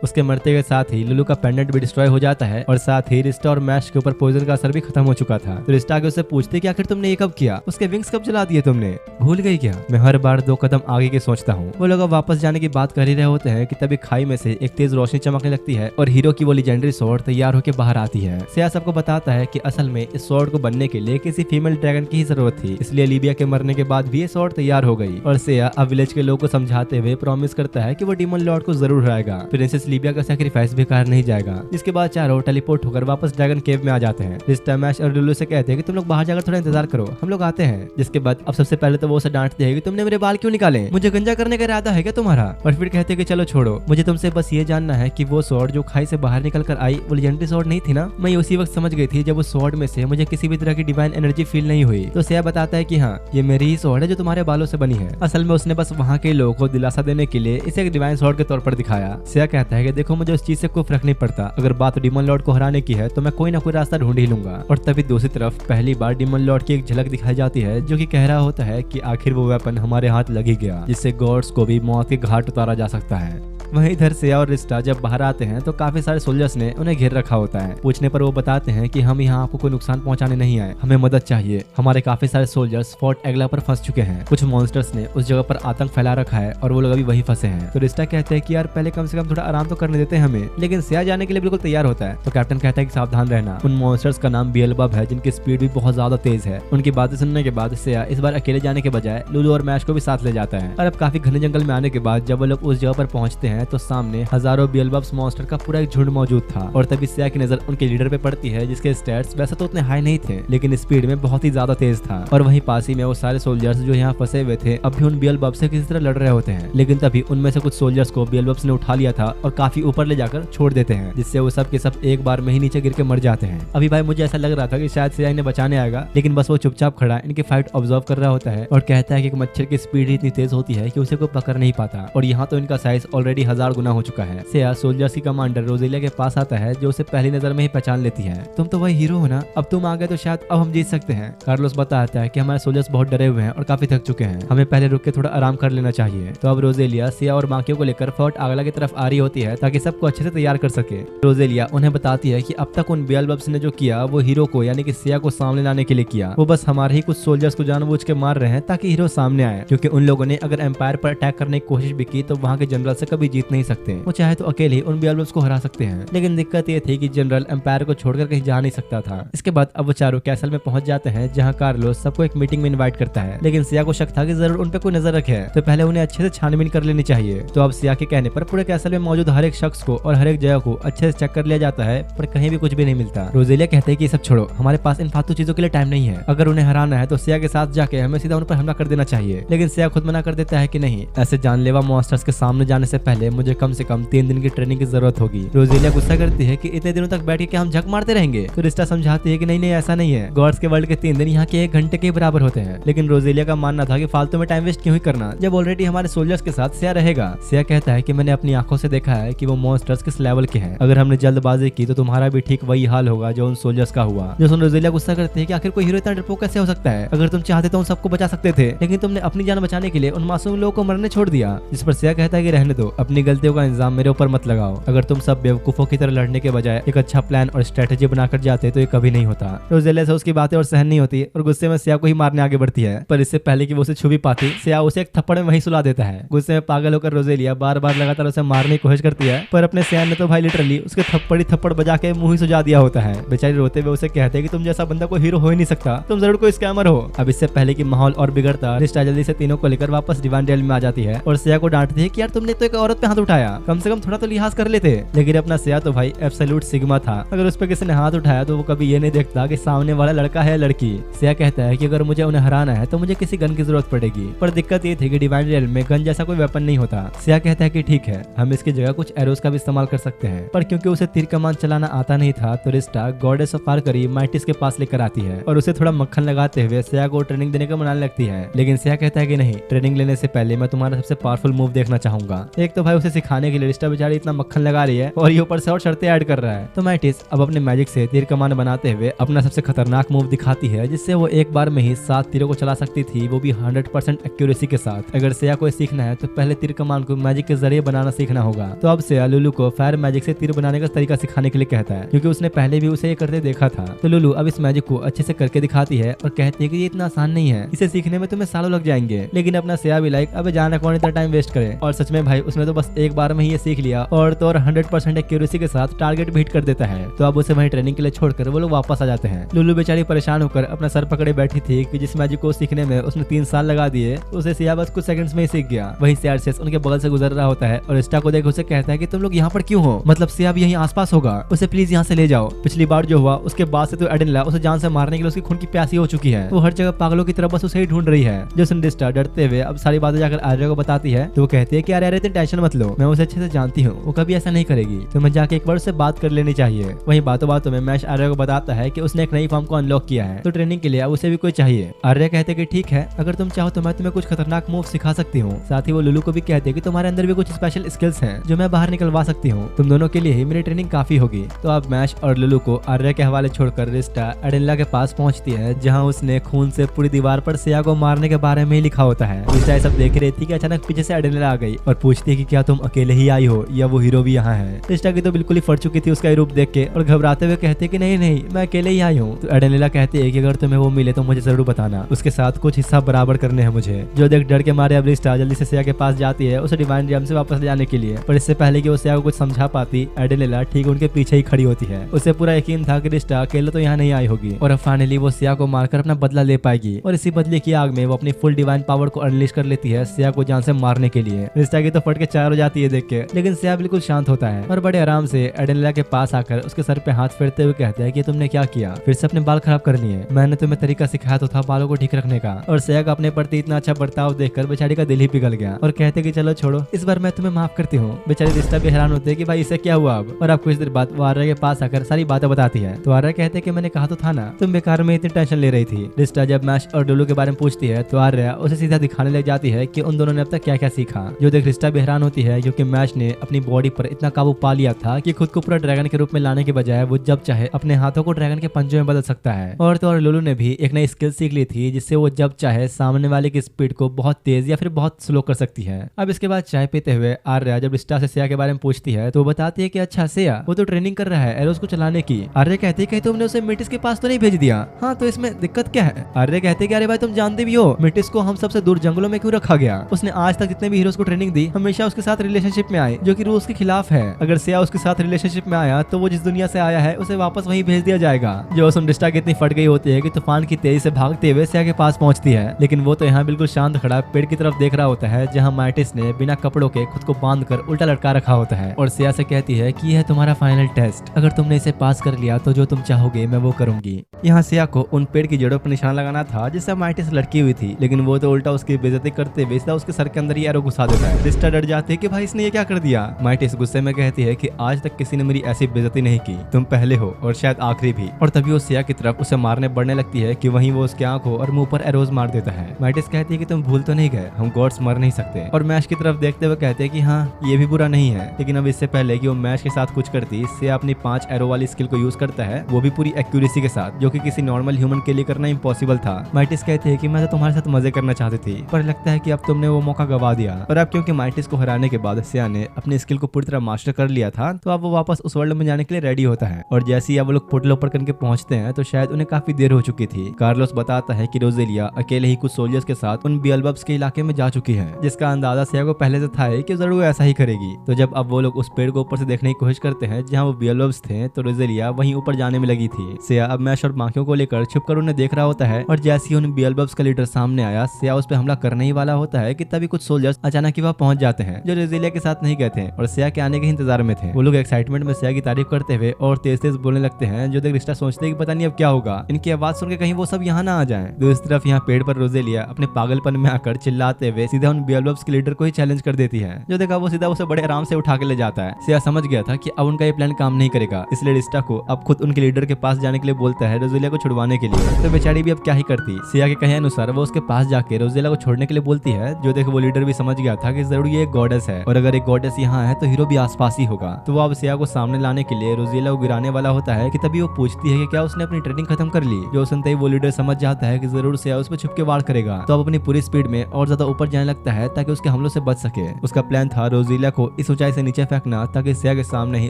उसके मरते के साथ ही लुलू का पेंडेंट भी डिस्ट्रॉय हो जाता है, और साथ ही रिस्टा और मैश के ऊपर पॉइजन का असर भी खत्म हो चुका था। तो रिस्टा आगे उससे पूछते कि आखिर तुमने ये कब किया, उसके विंग्स कब जला दिए तुमने, भूल गई क्या? मैं हर बार 2 कदम आगे की सोचता हूँ। वो लोग अब वापस जाने की बात कर ही रहे होते हैं कि तभी खाई में से एक तेज रोशनी चमकने लगती है और हीरो की वो लेजेंडरी स्वॉर्ड तैयार होकर बाहर आती है। सिया सबको बताता है कि असल में इस स्वॉर्ड को बनने के लिए किसी फीमेल ड्रैगन की ही जरूरत थी, इसलिए लीबिया के मरने के बाद भी ये स्वॉर्ड तैयार हो गई। और सिया अब विलेज के लोगों को समझाते हुए प्रॉमिस करता है कि वो डीमन लॉर्ड को जरूर हराएगा, प्रिंसेस लीबिया का सैक्रिफाइस बेकार नहीं जाएगा। जिसके बाद चारों टेलीपोर्ट होकर वापस ड्रैगन केव में आ जाते हैं। रिस्टा, मैश और लुलू से कहते हैं कि तुम लोग बाहर जाकर थोड़ा इंतजार करो, हम लोग आते हैं। जिसके बाद अब सबसे पहले तो वो उसे डांटते हैं कि तुमने मेरे बाल क्यों निकाले, मुझे गंजा करने का इरादा है क्या तुम्हारा? और फिर कहते हैं कि चलो छोड़ो, मुझे तुमसे बस ये जानना है कि वो स्वॉर्ड जो खाई से बाहर निकल कर आई वो लेजेंडरी स्वॉर्ड नहीं थी ना? मैं उसी वक्त समझ गई थी जब उस स्वॉर्ड में से मुझे किसी भी तरह की डिवाइन एनर्जी फील नहीं हुई। तो सिया बताता है कि हाँ, ये मेरी ही स्वॉर्ड है जो तुम्हारे बालों से बनी है। असल में उसने बस वहाँ के लोगों को दिलासा देने के लिए इसे एक डिवाइन स्वॉर्ड के तौर पर दिखाया। सिया कहता है है कि देखो मुझे उस चीज से कोई फर्क नहीं पड़ता, अगर बात डीमन लॉर्ड को हराने की है तो मैं कोई ना कोई रास्ता ढूंढ ही लूंगा। और तभी दूसरी तरफ पहली बार डीमन लॉर्ड की एक झलक दिखाई जाती है जो कि कह रहा होता है कि आखिर वो वेपन हमारे हाथ लग ही गया, जिससे गॉड्स को भी मौत के घाट उतारा जा सकता है। वहीं इधर सिया और रिस्टा जब बाहर आते हैं तो काफी सारे सोल्जर्स ने उन्हें घेर रखा होता है। पूछने पर वो बताते हैं कि हम यहाँ आपको कोई नुकसान पहुंचाने नहीं आए, हमें मदद चाहिए। हमारे काफी सारे सोल्जर्स फोर्ट एग्ला पर फंस चुके हैं, कुछ मॉन्स्टर्स ने उस जगह पर आतंक फैला रखा है और वो लोग अभी वहीं फंसे हैं। तो रिस्टा कहते हैं कि यार पहले कम से कम थोड़ा आराम तो करने देते हैं हमें, लेकिन सिया जाने के लिए बिल्कुल तैयार होता है। तो कैप्टन कहता है कि सावधान रहना, उन मॉन्स्टर्स का नाम बियलबब है जिनकी स्पीड भी बहुत ज्यादा तेज है। उनकी बातें सुनने के बाद सिया इस बार अकेले जाने के बजाय लुलू और मैश को भी साथ ले जाता है। और अब काफी घने जंगल में आने के बाद जब वो लोग उस जगह पर पहुंचते हैं तो सामने हजारों बियलबब्स मॉन्स्टर का पूरा एक झुंड मौजूद था। और तभी सिया की नजर उनके लीडर पे पड़ती है जिसके स्टैट्स वैसे तो उतने हाई नहीं थे लेकिन स्पीड में बहुत ही ज्यादा तेज था। और वहीं पास ही में वो सारे सोल्जर्स जो यहाँ फंसे हुए थे अब भी उन बियलबब से किसी तरह लड़ रहे होते हैं, लेकिन तभी उनमें से कुछ सोल्जर्स को बियलबब्स ने उठा लिया था और काफी ऊपर ले जाकर छोड़ देते हैं, जिससे वो सब के सब एक बार में ही नीचे गिर के मर जाते हैं। अभी भाई मुझे ऐसा लग रहा था कि शायद सिया इन्हें बचाने आएगा, लेकिन बस वो चुपचाप खड़ा इनकी फाइट ऑब्जर्व कर रहा होता है और कहता है कि एक मच्छर की स्पीड इतनी तेज होती है कि उसे कोई पकड़ नहीं पाता। और यहाँ तो इनका साइज ऑलरेडी 1000 गुना हो चुका है। सिया सोल्जर्स की कमांडर रोजेलिया के पास आता है जो उसे पहली नजर में ही पहचान लेती है। तुम तो वही हीरो हो ना, अब तुम आ गए तो शायद अब हम जीत सकते हैं। कार्लोस बताता है कि हमारे सोल्जर्स बहुत डरे हुए हैं और काफी थक चुके हैं, हमें पहले रुक के थोड़ा आराम कर लेना चाहिए। तो अब रोजेलिया सिया और बाकियों को लेकर फोर्ट आगला की तरफ आ रही होती है ताकि सबको अच्छे से तैयार कर सके। रोजेलिया उन्हें बताती है कि अब तक उन बियलबब्स ने जो किया वो हीरो को यानी कि सिया को सामने लाने के लिए किया, वो बस हमारे ही कुछ सोल्जर्स को जानबूझ के मार रहे हैं ताकि हीरो सामने आए, क्योंकि उन लोगों ने अगर एम्पायर पर अटैक करने की कोशिश भी की तो वहाँ के जनरल से कभी जीत नहीं सकते। वो चाहे तो अकेले ही उन बियलबब्स को हरा सकते हैं, लेकिन दिक्कत ये थी कि जनरल एम्पायर को छोड़कर कहीं जा नहीं सकता था। इसके बाद अब वो चारों कैसल में पहुंच जाते हैं जहाँ कार्लोस सबको एक मीटिंग में इनवाइट करता है, लेकिन सिया को शक था कि जरूर उन पे कोई नजर रखे तो पहले उन्हें अच्छे से छानबीन कर लेनी चाहिए। तो अब सिया के कहने पर पूरे कैसल में मौजूद हर एक शख्स को और हर एक जगह को अच्छे से चेक कर लिया जाता है, पर कहीं भी कुछ भी नहीं मिलता। रोजेलिया कहते हैं कि सब छोड़ो, हमारे पास इन फालतू चीजों के लिए टाइम नहीं है, अगर उन्हें हराना है तो सिया के साथ जाके हमें सीधा उन पर हमला कर देना चाहिए। लेकिन सिया खुद मना कर देता है कि नहीं, ऐसे जानलेवा मॉन्स्टर्स के सामने जाने से पहले मुझे कम से कम 3 दिन की ट्रेनिंग की जरूरत होगी। रोजेलिया गुस्सा करती है कि इतने दिनों तक बैठ के क्या हम झक मारते रहेंगे। तो रिस्टा समझाती है कि नहीं ऐसा नहीं है, गॉड्स के वर्ल्ड के 3 दिन यहाँ के 1 घंटे के बराबर होते हैं। लेकिन रोजेलिया का मानना था कि फालतू में टाइम वेस्ट क्यों ही करना जब ऑलरेडी हमारे सोल्जर्स के साथ सिया रहेगा। सिया कहता है कि मैंने अपनी आंखों से देखा है कि वो मॉन्स्टर्स किस लेवल के हैं, अगर हमने जल्दबाजी की तो तुम्हारा भी ठीक वही हाल होगा जो उन सोल्जर्स का हुआ। जो सुन रोजेलिया गुस्सा करते हैं कि आखिर कोई हीरो इतना डरपोक कैसे हो सकता है, अगर तुम चाहते तो उन सबको बचा सकते थे, लेकिन तुमने अपनी जान बचाने के लिए उन मासूम लोगों को मरने छोड़ दिया। जिस पर सिया कहता है कि रहने दो, अपनी गलतियों का इल्जाम मेरे ऊपर मत लगाओ, अगर तुम सब बेवकूफों की तरह लड़ने के बजाय एक अच्छा प्लान और स्ट्रेटेजी बनाकर जाते तो ये कभी नहीं होता। रोजेलिया से उसकी बातें और सहन नहीं होती और गुस्से में सिया को ही मारने आगे बढ़ती है, पर इससे पहले कि वो उसे छू भी पाती सिया उसे एक थप्पड़ में वहीं सुला देता है। गुस्से में पागल होकर रोजेलिया बार बार लगातार उसे मारने की कोशिश करती है, पर अपने सिया ने तो भाई लिटरली उसके थप्पड़ बजा के मुंह ही सुझा दिया होता है। बेचारी रोते हुए उसे कहते हैं कि तुम जैसा बंदा कोई हीरो हो ही नहीं सकता, तुम जरूर कोई स्कैमर हो। अब इससे पहले कि माहौल और बिगड़ता, रिस्टा जल्दी से तीनों को लेकर वापस रिवांडेल में आ जाती है और सिया को डांटती है कि यार तुमने तो एक औरत पे हाथ उठाया, कम से कम थोड़ा तो लिहाज कर लेते। लेकिन अपना सिया तो भाई एब्सोल्यूट सिग्मा था, अगर उस पर किसी ने हाथ उठाया तो वो कभी ये नहीं देखता कि सामने वाला लड़का है लड़की। सिया कहता है कि अगर मुझे उन्हें हराना है तो मुझे किसी गन की जरूरत पड़ेगी, पर दिक्कत ये थी कि डिवाइन रियल में गन जैसा कोई वेपन नहीं होता। सिया कहता है कि ठीक है, हम इसकी जगह कुछ एरोस का भी इस्तेमाल कर सकते हैं, पर क्योंकि उसे तीर कमान चलाना आता नहीं था तो रिस्टा गॉडेस ऑफ फारकरी माइटिस के पास लेकर आती है और उसे थोड़ा मक्खन लगाते हुए सिया को ट्रेनिंग देने का मनाने लगती है। लेकिन सिया कहता है कि नहीं, ट्रेनिंग लेने से पहले मैं तुम्हारा सबसे पावरफुल मूव देखना चाहूंगा। एक तो भाई उसे सिखाने के लिए रिस्टा बेचारी इतना मक्खन लगा रही है और ये ऊपर से और शर्तें ऐड कर रहा है। तो माइटिस अब अपने मैजिक से तीर कमान बनाते हुए अपना सबसे खतरनाक मूव दिखाती है, जिससे वो एक बार में ही 7 तीरों को चला सकती थी, वो भी 100% एक्यूरेसी के साथ। अगर सिया को सीखना है तो पहले तीर कमान को मैजिक के जरिए बनाना सीखना होगा। तो अब सिया लुलू को फायर मैजिक से तीर बनाने का तरीका सिखाने के लिए कहता है, क्योंकि उसने पहले भी उसे ये करते देखा था। तो लुलू अब इस मैजिक को अच्छे से करके दिखाती है और कहती है कि ये इतना आसान नहीं है, इसे सीखने में तुम्हें सालों लग जाएंगे। लेकिन अपना सिया भी लाइक अब जाना कौन इतना टाइम वेस्ट करे, और सच में भाई उसने तो बस एक बार में ही ये सीख लिया और तो और 100% एक्यूरेसी के साथ टारगेट भी हिट कर देता है। तो अब उसे वहीं ट्रेनिंग के लिए छोड़कर वो लोग वापस आ जाते हैं। लुलू बेचारी परेशान होकर अपना सर पकड़े बैठी थी कि जिस मैजिक को सीखने में उसने 3 साल लगा दिए उसे सिया बस कुछ सेकंड्स में ही सीख गया। वहीं सियारसेस उनके बगल से गुजर रहा होता है और रिस्टा को देख उसे कहता है कि तुम लोग यहाँ पर क्यों हो, मतलब सिया भी यहीं आसपास होगा, उसे प्लीज यहाँ से ले जाओ। पिछली बार जो हुआ उसके बाद से तो एडेनला उसे जान से मारने के लिए उसकी खून की प्यासी हो चुकी है, वो हर जगह पागलों की तरह बस उसे ही ढूंढ रही है। जो रिस्टा डरते हुए अब सारी बातें जाकर आर्या को बताती है तो वो कहती है कि अरे इतनी टेंशन मत लो, मैं उसे अच्छे से जानती हूँ, वो कभी ऐसा नहीं करेगी, तुम्हें जाके एक बार उससे बात कर लेनी चाहिए। वहीं बातों बातों में मैश आर्या को बताता है कि उसने एक नई फॉर्म को अनलॉक किया है, तो ट्रेनिंग के लिए अब उसे भी कोई चाहिए। आर्या कहते कि ठीक है, अगर तुम चाहो तो मैं तुम्हें कुछ खतरनाक मूव सिखा सकती हूँ। साथ ही वो लुलू को भी कहते हैं कि तुम्हारे अंदर भी कुछ स्पेशल स्किल्स हैं जो मैं बाहर निकलवा सकती हूँ, तुम दोनों के लिए ही मेरी ट्रेनिंग काफी होगी। तो अब मैश और लुलू को आर्या के हवाले छोड़कर रिस्टा एडेनिला के पास पहुंचती है, जहाँ उसने खून से पूरी दीवार पर सिया को मारने के बारे में ही लिखा होता है। रिस्टा ये सब देख रही थी कि अचानक पीछे से एडेनिला आ गई और पूछती है कि क्या तुम अकेले ही आई हो या वो हीरो भी यहाँ है। रिस्टा की तो बिल्कुल ही फट चुकी थी उसका रूप देख के और घबराते हुए कहते कि नहीं नहीं, मैं अकेले ही आई हूँ। तो एडेनिला कहती है कि अगर तुम्हें वो मिले तो मुझे जरूर बताना, उसके साथ कुछ हिस्सा बराबर करने हैं मुझे। जो देख डर के मारे अब रिस्टा जल्दी से सिया के पास जाती है उसे डिवाइन रियम से वापस ले जाने के लिए, पर इससे पहले कि वो सिया को कुछ समझा पाती, एडेनिला ठीक उनके पीछे ही खड़ी होती है। उसे पूरा यकीन था कि रिस्टा अकेले तो यहाँ नहीं आई होगी और अब फाइनली वो सिया को मारकर अपना बदला ले पाएगी और इसी बदले की आग में वो अपनी फुल डिवाइन पावर को अनलीश कर लेती है सिया को जान से मारने के लिए। रिस्टा की तो फट के चार हो जाती है देख के, लेकिन सिया बिल्कुल शांत होता है और बड़े आराम से एडेनिला के पास आकर उसके सर पे हाथ फेरते हुए कहते हैं कि तुमने क्या किया, फिर से अपने बाल खराब कर लिए, मैंने तुम्हें तरीका सिखाया तो था बालों को ठीक रखने का। और सिया का अपने प्रति इतना अच्छा बर्ताव देखकर बेचारी का दिल ही पिघल गया और कहते कि चलो छोड़ो, इस बार मैं तुम्हें माफ करती हूँ। बेचारी रिस्टा भी हैरान होते है कि भाई इसे क्या हुआ अब, और अब कुछ देर बाद वो आर्या के पास आकर सारी बातें बताती है। तो आर्या कहते कि मैंने कहा तो था ना, तुम बेकार में इतनी टेंशन ले रही थी। रिस्टा जब मैश और डुलू के बारे में पूछती है तो आर्या उसे सीधा दिखाने लग जाती है कि उन दोनों ने अब तक क्या क्या सीखा। जो देख रिस्टा भी हैरान होती है क्योंकि मैश ने अपनी बॉडी पर इतना काबू पा लिया था कि खुद को पूरा ड्रैगन के रूप में लाने के बजाय वो जब चाहे अपने हाथों को ड्रैगन के पंजों में बदल सकता है। और तो और लुलू ने भी एक नई स्किल सीख ली थी जिससे वो जब चाहे सामने वाले की स्पीड को बहुत तेज या फिर बहुत स्लो कर सकती है। अब इसके बाद चाय पीते हुए आर्या जब रिस्टा से सिया के बारे में पूछती है तो वो बताती है कि अच्छा सिया वो तो ट्रेनिंग कर रहा है एरोस को चलाने की। आर्या कहती है कहीं तुमने उसे मिटिस के पास तो नहीं भेज दिया? हाँ तो इसमें दिक्कत क्या है? आर्या कहते हैं कि अरे भाई तुम जानते भी हो मिटिस को हम सबसे दूर जंगलों में क्यों रखा गया। उसने आज तक जितने भी हीरोज को ट्रेनिंग दी हमेशा उसके साथ रिलेशनशिप में आए, जो कि रूल्स के खिलाफ है। अगर सिया उसके साथ रिलेशनशिप में आया तो वो जिस दुनिया से आया है उसे वापस वहीं भेज दिया जाएगा। जो सुन रिस्टा की इतनी फट गई होती है कि तूफान की तेजी से भागते हुए सिया के पास पहुंचती है, लेकिन वो तो यहाँ बिल्कुल शांत खड़ा पेड़ की तरफ देख रहा होता है जहाँ माइटिस ने बिना कपड़ों के खुद को बांधकर उल्टा लटका रखा होता है और सिया से कहती है कि यह है तुम्हारा फाइनल टेस्ट, अगर तुमने इसे पास कर लिया तो जो तुम चाहोगे मैं वो करूंगी। यहाँ सिया को उन पेड़ की जड़ों पर निशान लगाना था जिससे माइटिस लटकी हुई थी, लेकिन वो तो उल्टा उसकी बेइज्जती करते हुए सीधा उसके सर के अंदर ही एरो घुसा देता है। रिस्टा डर जाती है कि भाई इसने ये क्या कर दिया। माइटिस गुस्से में कहती है कि आज तक किसी ने मेरी ऐसी बेइज्जती नहीं की, तुम पहले हो और शायद आखिरी भी। और तभी वो सिया की तरफ उसे मारने बढ़ने लगती है कि वहीं वो उसके आंखों और मुंह पर एरोज मार देता है। माइटिस कहती है कि तुम भूल तो नहीं गए, हम गॉड्स मर नहीं सकते। और मैश की तरफ देखते हुए कहते हैं कि हाँ ये भी बुरा नहीं है, लेकिन अब इससे पहले कि वो मैश के साथ कुछ करती सिया अपनी 5 एरो वाली स्किल को यूज करता है, वो भी पूरी एक्यूरेसी के साथ, जो कि किसी नॉर्मल ह्यूमन के लिए करना इम्पॉसिबल था। माइटिस कहती है कि मैं तो तुम्हारे साथ मजे करना चाहती थी, पर लगता है कि अब तुमने वो मौका गवा दिया। और अब क्योंकि माइटिस को हराने के बाद सिया ने अपनी स्किल को पूरी तरह मास्टर कर लिया था, तो अब वो वापस उस वर्ल्ड में जाने के लिए रेडी होता है। और जैसे ही अब वो लोग पोर्टल ओपन करके पहुंचते हैं तो शायद उन्हें काफी देर हो चुकी थी। कार्लोस बताता है कि रोजेलिया अकेले ही कुछ सोल्जर्स के साथ उन बियलबब्स के इलाके में जा चुकी है, जिसका अंदाजा सिया को पहले से था कि जरूर ऐसा ही करेगी। तो जब अब वो लोग उस पेड़ को ऊपर से देखने की कोशिश करते हैं जहाँ वो बियलबब्स थे, तो रोजेलिया वहीं ऊपर जाने में लगी थी। सिया अब मैश और बाकियों को लेकर छुपकर उन्हें देख रहा होता है और जैसे ही उन बियलबब्स का लीडर सामने आया, सिया उस पर हमला करने ही वाला होता है कि तभी कुछ सोल्जर्स अचानक ही वहां पहुंच जाते हैं जो रोजेलिया के साथ नहीं गए थे और सिया के आने के इंतजार में थे। वो लोग एक्साइटमेंट में सिया की तारीफ करते हुए और तेज तेज बोलने लगते हैं, जो देख रिस्टा सोचते हैं कि पता नहीं अब क्या होगा, इनकी आवाज सुन के कहीं वो सब यहाँ ना आ जाएं। दूसरी तरफ यहाँ पेड़ पर रोजेलिया अपने पागलपन में आकर चिल्लाते हुए सीधा उन बियलबब्स के लीडर को ही चैलेंज कर देती है, जो देखा वो सीधा उसे बड़े आराम से उठा के ले जाता है। सिया समझ गया था कि अब उनका ये प्लान काम नहीं करेगा, इसलिए रिस्टा को अब खुद उनके लीडर के पास जाने के लिए बोलता है रोजेलिया को छुड़वाने के लिए। तो बेचारी भी अब क्या ही करती। सिया के कहे अनुसार वो उसके पास जाके रोजेलिया को छोड़ने के लिए बोलती है, जो देख वो लीडर भी समझ गया था कि जरूर ये एक गॉडेस है और अगर एक गॉडेस यहाँ है तो हीरो भी आसपास ही होगा। तो वो अब सिया को सामने लाने के लिए रोजेलिया को गिराने वाला होता है कि तभी वो पूछती है कि क्या उसने अपनी ट्रेनिंग खत्म कर ली। जो सुनते ही वो लीडर समझ जाता है कि जरूर सिया उस पर छुप के वार करेगा, तो अब अपनी पूरी स्पीड में और ज्यादा ऊपर जाने लगता है ताकि उसके हमलों से बच सके। उसका प्लान था रोजेलिया को इस ऊंचाई से नीचे फेंकना ताकि सिया के सामने ही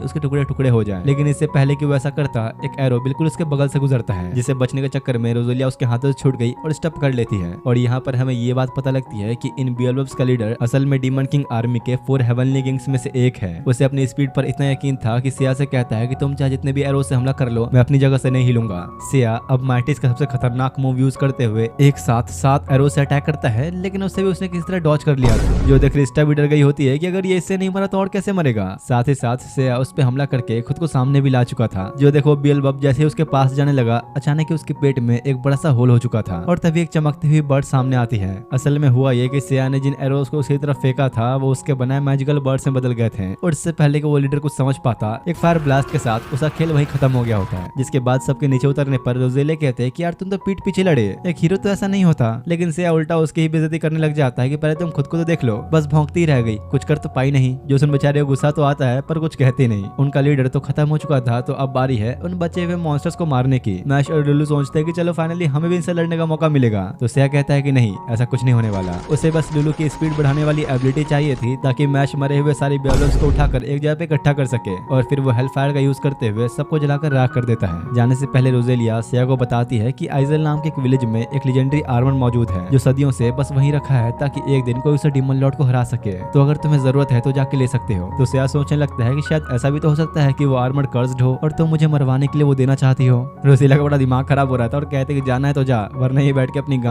उसके टुकड़े टुकड़े हो जाए, लेकिन इससे पहले कि वो ऐसा करता एक एरो बिल्कुल उसके बगल से गुजरता है, जिसे बचने के चक्कर में रोजेलिया उसके हाथों से छूट गई और स्टप कर लेती है। और यहाँ पर हमें ये बात पता लगती है कि इन बियलबब्स का लीडर असल में डीमन किंग आर्मी के 4 हेवनली किंग्स में से एक है। उसे अपनी स्पीड पर इतना यकीन था कि सिया से कहता है कि तुम चाहे जितने भी एरो से हमला कर लो, मैं अपनी जगह से नहीं हिलूंगा। सिया अब माइटिस का सबसे खतरनाक मूव यूज करते हुए एक साथ 7 एरो से अटैक करता है, लेकिन उससे भी उसने किसी तरह डॉज कर लिया था। जो देख रिस्टा भी डर गई होती है कि अगर ये इससे नहीं मरा तो और कैसे मरेगा। साथ ही साथ सिया उस पे हमला करके खुद को सामने भी ला चुका था। जो देखो बियलबब जैसे उसके पास जाने लगा, अचानक उसके पेट में एक बड़ा सा होल हो चुका था और तभी एक चमकती हुई बर्ड सामने आती है। असल में हुआ ये कि सिया ने जिन एरोस को उसकी तरफ फेंका था वो उसके के बनाए मैजिकल बर्ड्स में बदल गए थे और इससे पहले कि वो लीडर कुछ समझ पाता, एक फायर ब्लास्ट के साथ उसका खेल वहीं खत्म हो गया होता है। जिसके बाद सबके नीचे उतरने पर रोजेले कहते हैं कि यार तुम तो पीठ पीछे लड़े, एक हीरो तो ऐसा नहीं होता। लेकिन सिया उल्टा उसकी ही बेइज्जती करने लग जाता है कि पहले तुम खुद को तो देख लो, बस भौंकती रह गई, कुछ कर तो पाई नहीं। जो उन बेचारे को गुस्सा तो आता है पर कुछ कहते नहीं। उनका लीडर तो खत्म हो चुका था, तो अब बारी है उन बचे हुए मॉन्स्टर्स को मारने की। मैश और लुलू सोचते हैं कि चलो फाइनली हमें भी इनसे लड़ने का मौका मिलेगा। तो सिया कहता है कि नहीं, ऐसा कुछ नहीं होने वाला। उसे बस लुलू की स्पीड बढ़ाने वाली एबिलिटी चाहिए थी ताकि मैश मरे हुए सारी बेलोन्स को उठाकर एक जगह पे इकट्ठा कर सके और फिर वो हेल फायर का यूज करते हुए सबको जलाकर राख कर देता है। जाने से पहले रोजेलिया सिया को बताती है कि आइजल नाम के एक विलेज में एक लेजेंडरी आर्मर मौजूद है जो सदियों से बस वहीं रखा है ताकि एक दिन कोई उसे डीमन लॉर्ड को हरा सके। तो अगर तुम्हें जरूरत है तो जाके ले सकते हो। तो सिया सोचने लगता है कि शायद ऐसा भी तो हो सकता है कि वो आर्मर कर्स्ड हो और तुम मुझे मरवाने के लिए वो देना चाहती हो। रोजेलिया का बड़ा दिमाग खराब हो रहा था और कहते कि जाना है तो जा, वरना ये बैठ के अपनी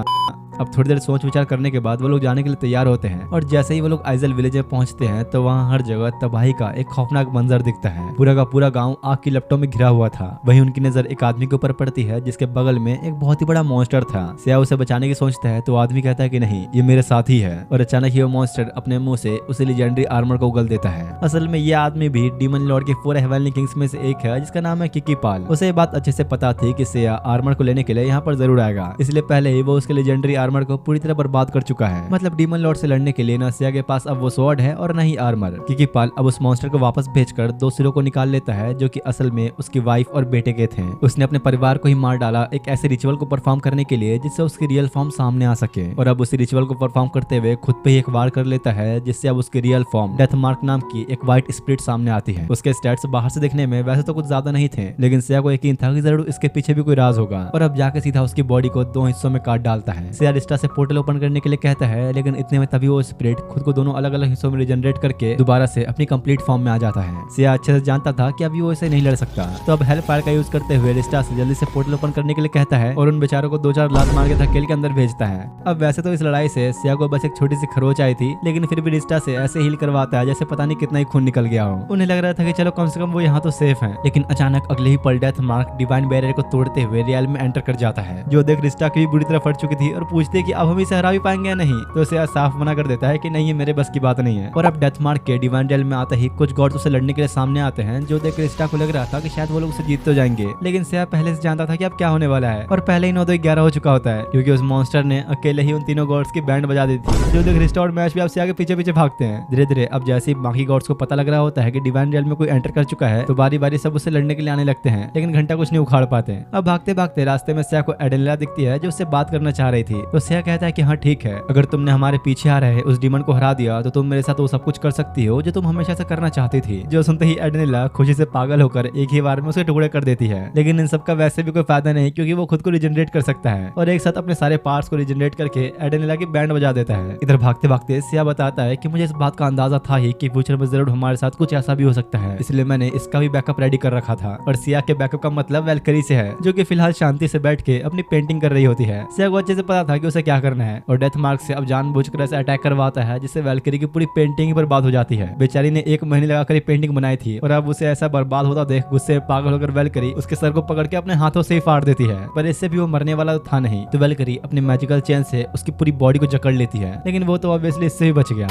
अब थोड़ी देर सोच विचार करने के बाद वो लोग जाने के लिए तैयार होते हैं और जैसे ही वो लोग आइजल विलेज में पहुंचते हैं तो वहाँ हर जगह तबाही का एक खौफनाक मंजर दिखता है। पूरा का पूरा गांव आग की लपटों में घिरा हुआ था। वहीं उनकी नजर एक आदमी के ऊपर पड़ती है जिसके बगल में एक बहुत ही बड़ा मॉन्स्टर था। सिया उसे बचाने की सोचता है तो आदमी कहता है कि नहीं, ये मेरे साथ ही है और अचानक ही वो मॉन्स्टर अपने मुंह से उसे लेजेंडरी आर्मर को उगल देता है। असल में ये आदमी भी डीमन लॉर्ड के 4 हेवनली किंग्स में से एक है जिसका नाम है किकी पाल। उसे ये बात अच्छे से पता थी कि सिया आर्मर को लेने के लिए यहाँ पर जरूर आएगा, इसलिए पहले ही वो उसके लेजेंडरी आर्मर को पूरी तरह बर्बाद कर चुका है। मतलब डीमन लॉर्ड से लड़ने के लिए न सिया के पास अब वो स्वॉर्ड है और न ही आर्मर। किकी पाल अब उस मॉन्स्टर को वापस भेजकर 2 सिरों को निकाल लेता है जो कि असल में उसकी वाइफ और बेटे के थे। उसने अपने परिवार को ही मार डाला एक ऐसे रिचुअल को परफॉर्म करने के लिए जिससे उसकी रियल फॉर्म सामने आ सके और अब उसी रिचुअल को परफॉर्म करते हुए खुद पे ही एक वार कर लेता है जिससे अब उसकी रियल फॉर्म डेथ मार्क नाम की एक व्हाइट स्पिरिट सामने आती है। उसके स्टैट्स बाहर से देखने में वैसे तो कुछ ज्यादा नहीं थे, लेकिन सिया को यकीन था कि जरूर इसके पीछे भी कोई राज होगा और अब जाके सीधा उसकी बॉडी को 2 हिस्सों में काट डालता है। सिया रिस्टा से पोर्टल ओपन करने के लिए कहता है, लेकिन इतने में तभी वो स्पिरिट खुद को दोनों अलग अलग हिस्सों में रिजनरेट करके दोबारा से अपनी कंप्लीट फॉर्म में आ जाता है। सिया अच्छे से जानता था कि अभी वो इसे नहीं लड़ सकता, तो अब हेल फायर का यूज करते हुए रिस्टा से जल्दी से पोर्टल ओपन करने के लिए कहता है और उन बेचारों को 2-4 लात मार के धकेल के अंदर भेजता है। अब वैसे तो इस लड़ाई से सिया को बस एक छोटी सी खरोच आई थी, लेकिन फिर भी रिस्टा से ऐसे हील करवाता है जैसे पता नहीं कितना ही खून निकल गया हो। उन्हें लग रहा था कि चलो कम से कम वो यहाँ तो सेफ है, लेकिन अचानक अगले ही पल डेथ मार्क डिवाइन बैरियर को तोड़ते हुए रियल में एंटर कर जाता है, जो देख रिस्टा की भी बुरी तरह फट चुकी थी और पूछती है कि अब हम इसे हरा भी पाएंगे या नहीं। तो सिया साफ मना कर देता है कि नहीं, ये मेरे बस की बात नहीं है। और अब डेथ मार्क के डिवाइन डेल में आते ही कुछ गॉड्स उसे लड़ने के लिए सामने आते हैं, जो देख रिस्टा को लग रहा था कि शायद वो लोग उसे जीत तो जाएंगे, लेकिन सिया पहले से जानता था कि अब क्या होने वाला है और पहले ही 9-11 हो चुका होता है क्योंकि उस मॉन्स्टर ने अकेले ही उन तीनों गॉड्स की बैंड बजा दी थी, जो देख रिस्टा और मैश भी अब सिया के पीछे पीछे भागते हैं। धीरे धीरे अब जैसे ही बाकी गॉड्स को पता लग रहा होता है कि डिवाइन डेल में कोई एंटर कर चुका है तो बारी बारी सब उसे लड़ने के लिए आने लगते हैं, लेकिन घंटा कुछ नहीं उखाड़ पाते। अब भागते भागते रास्ते में सिया को एडेनिला दिखती है जो उससे बात करना चाह रही थी। तो सिया कहता है कि हाँ ठीक है, अगर तुमने हमारे पीछे आ रहे उस डीमन को हरा दिया तो तुम मेरे साथ वो सब कुछ कर सकती हो जो तुम हमेशा से करना चाहती थी। जो सुनते ही एडेनिला खुशी से पागल होकर एक ही बार में उसके टुकड़े कर देती है, लेकिन इन सब का वैसे भी कोई फायदा नहीं क्योंकि वो खुद को रिजनरेट कर सकता है और एक साथ अपने सारे पार्ट्स को रिजनरेट करके एडेनिला की बैंड बजा देता है। इधर भागते भागते सिया बताता है कि मुझे इस बात का अंदाजा था ही कि फ्यूचर में जरूर हमारे साथ कुछ ऐसा भी हो सकता है, इसलिए मैंने इसका भी बैकअप रेडी कर रखा था। और सिया के बैकअप का मतलब वेलकरी से है, जो कि फिलहाल शांति से बैठ के अपनी पेंटिंग कर रही होती है। सिया को अच्छे से पता था कि उसे क्या करना है और डेथ मार्क से अब जानबूझकर ऐसे अटैक करवाता है जिससे वेलकरी की पूरी पेंटिंग ही बर्बाद हो जाती है। बेचारी ने 1 महीने लगाकर पेंटिंग बनाई थी और अब उसे ऐसा बर्बाद होता देख गुस्से में पागल होकर वेलकरी उसके सर को पकड़ के अपने हाथों से ही फाड़ देती है, पर इससे भी वो मरने वाला था नहीं। तो वेलकरी अपने मैजिकल चेन से उसकी पूरी बॉडी को जकड़ लेती है, लेकिन वो तो ऑब्वियसली इससे भी बच गया।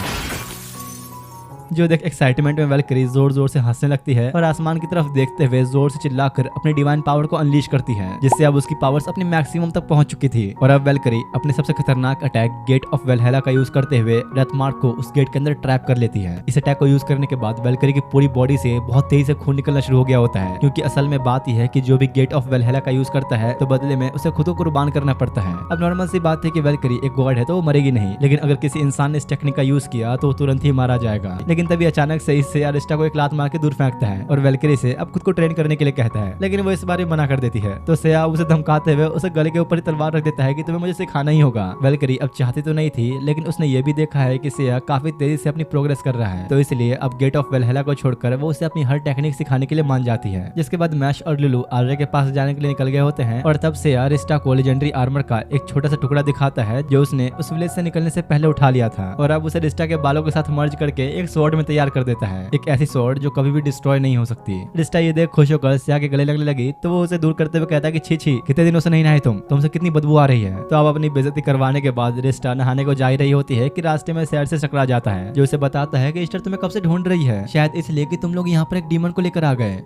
जो देख एक्साइटमेंट में वेलकरी जोर जोर से हंसने लगती है और आसमान की तरफ देखते हुए जोर से चिल्लाकर अपने डिवाइन पावर को अनलीश करती है, जिससे अब उसकी पावर्स अपने मैक्सिमम तक पहुंच चुकी थी। और अब वेलकरी अपने सबसे खतरनाक अटैक गेट ऑफ वेलहेला का यूज करते हुए डेथ मार्क को उस गेट के अंदर ट्रैप कर लेती है। इस अटैक को यूज करने के बाद वेलकरी की पूरी बॉडी से बहुत तेजी से खून निकलना शुरू हो गया होता है, क्योंकि असल में बात यह है कि जो भी गेट ऑफ वेलहेला का यूज करता है तो बदले में उसे खुद को कुर्बान करना पड़ता है। अब नॉर्मल सी बात है कि वेलकरी एक गॉड है तो वो मरेगी नहीं, लेकिन अगर किसी इंसान ने इस टेक्निक का यूज किया तो तुरंत ही मारा जाएगा। लेकिन तभी अचानक से इससे अरिस्टा को एक लात मार के दूर फेंकता है और वेलकरी से अब खुद को ट्रेन करने के लिए कहता है, लेकिन वो इस बारे में मना कर देती है। तो सिया उसे धमकाते हुए उसे गले के ऊपर ही तलवार रख देता है कि तुम्हें मुझे सिखाना ही होगा। वेलकरी अब चाहती तो नहीं थी, लेकिन उसने ये भी देखा है कि सिया काफी तेजी से अपनी प्रोग्रेस कर रहा है, तो इसलिए अब गेट ऑफ वेलहेला को छोड़कर वो उसे अपनी हर टेक्निक सिखाने के लिए मान जाती है। जिसके बाद मैश और लुलू आर्य के पास जाने के लिए निकल गए होते हैं और तब सिया अरिस्टा को लेजेंडरी आर्मर का एक छोटा सा टुकड़ा दिखाता है जो उसने उस विलेज से निकलने से पहले उठा लिया था, और अब उसे अरिस्टा के बालों के साथ मर्ज करके एक स्वॉर्ड स्वॉर्ड में तैयार कर देता है, एक ऐसी स्वॉर्ड जो कभी भी डिस्ट्रॉय नहीं हो सकती। रिस्टा ये देख खुश होकर सिया के गले लगने लगी तो वो उसे दूर करते हुए कहता है कि छी छी, कितने दिनों से नहीं नहाए तुमसे कितनी बदबू आ रही है। तो अब अपनी बेइज्जती करवाने के बाद रिस्टा नहाने को जा रही होती है कि रास्ते में सैड से टकरा जाता है, जो उसे बताता है कि ईस्टर तुम्हें कब से ढूंढ रही है, शायद इसलिए कि तुम लोग यहाँ पर एक डीमन को लेकर आ गए।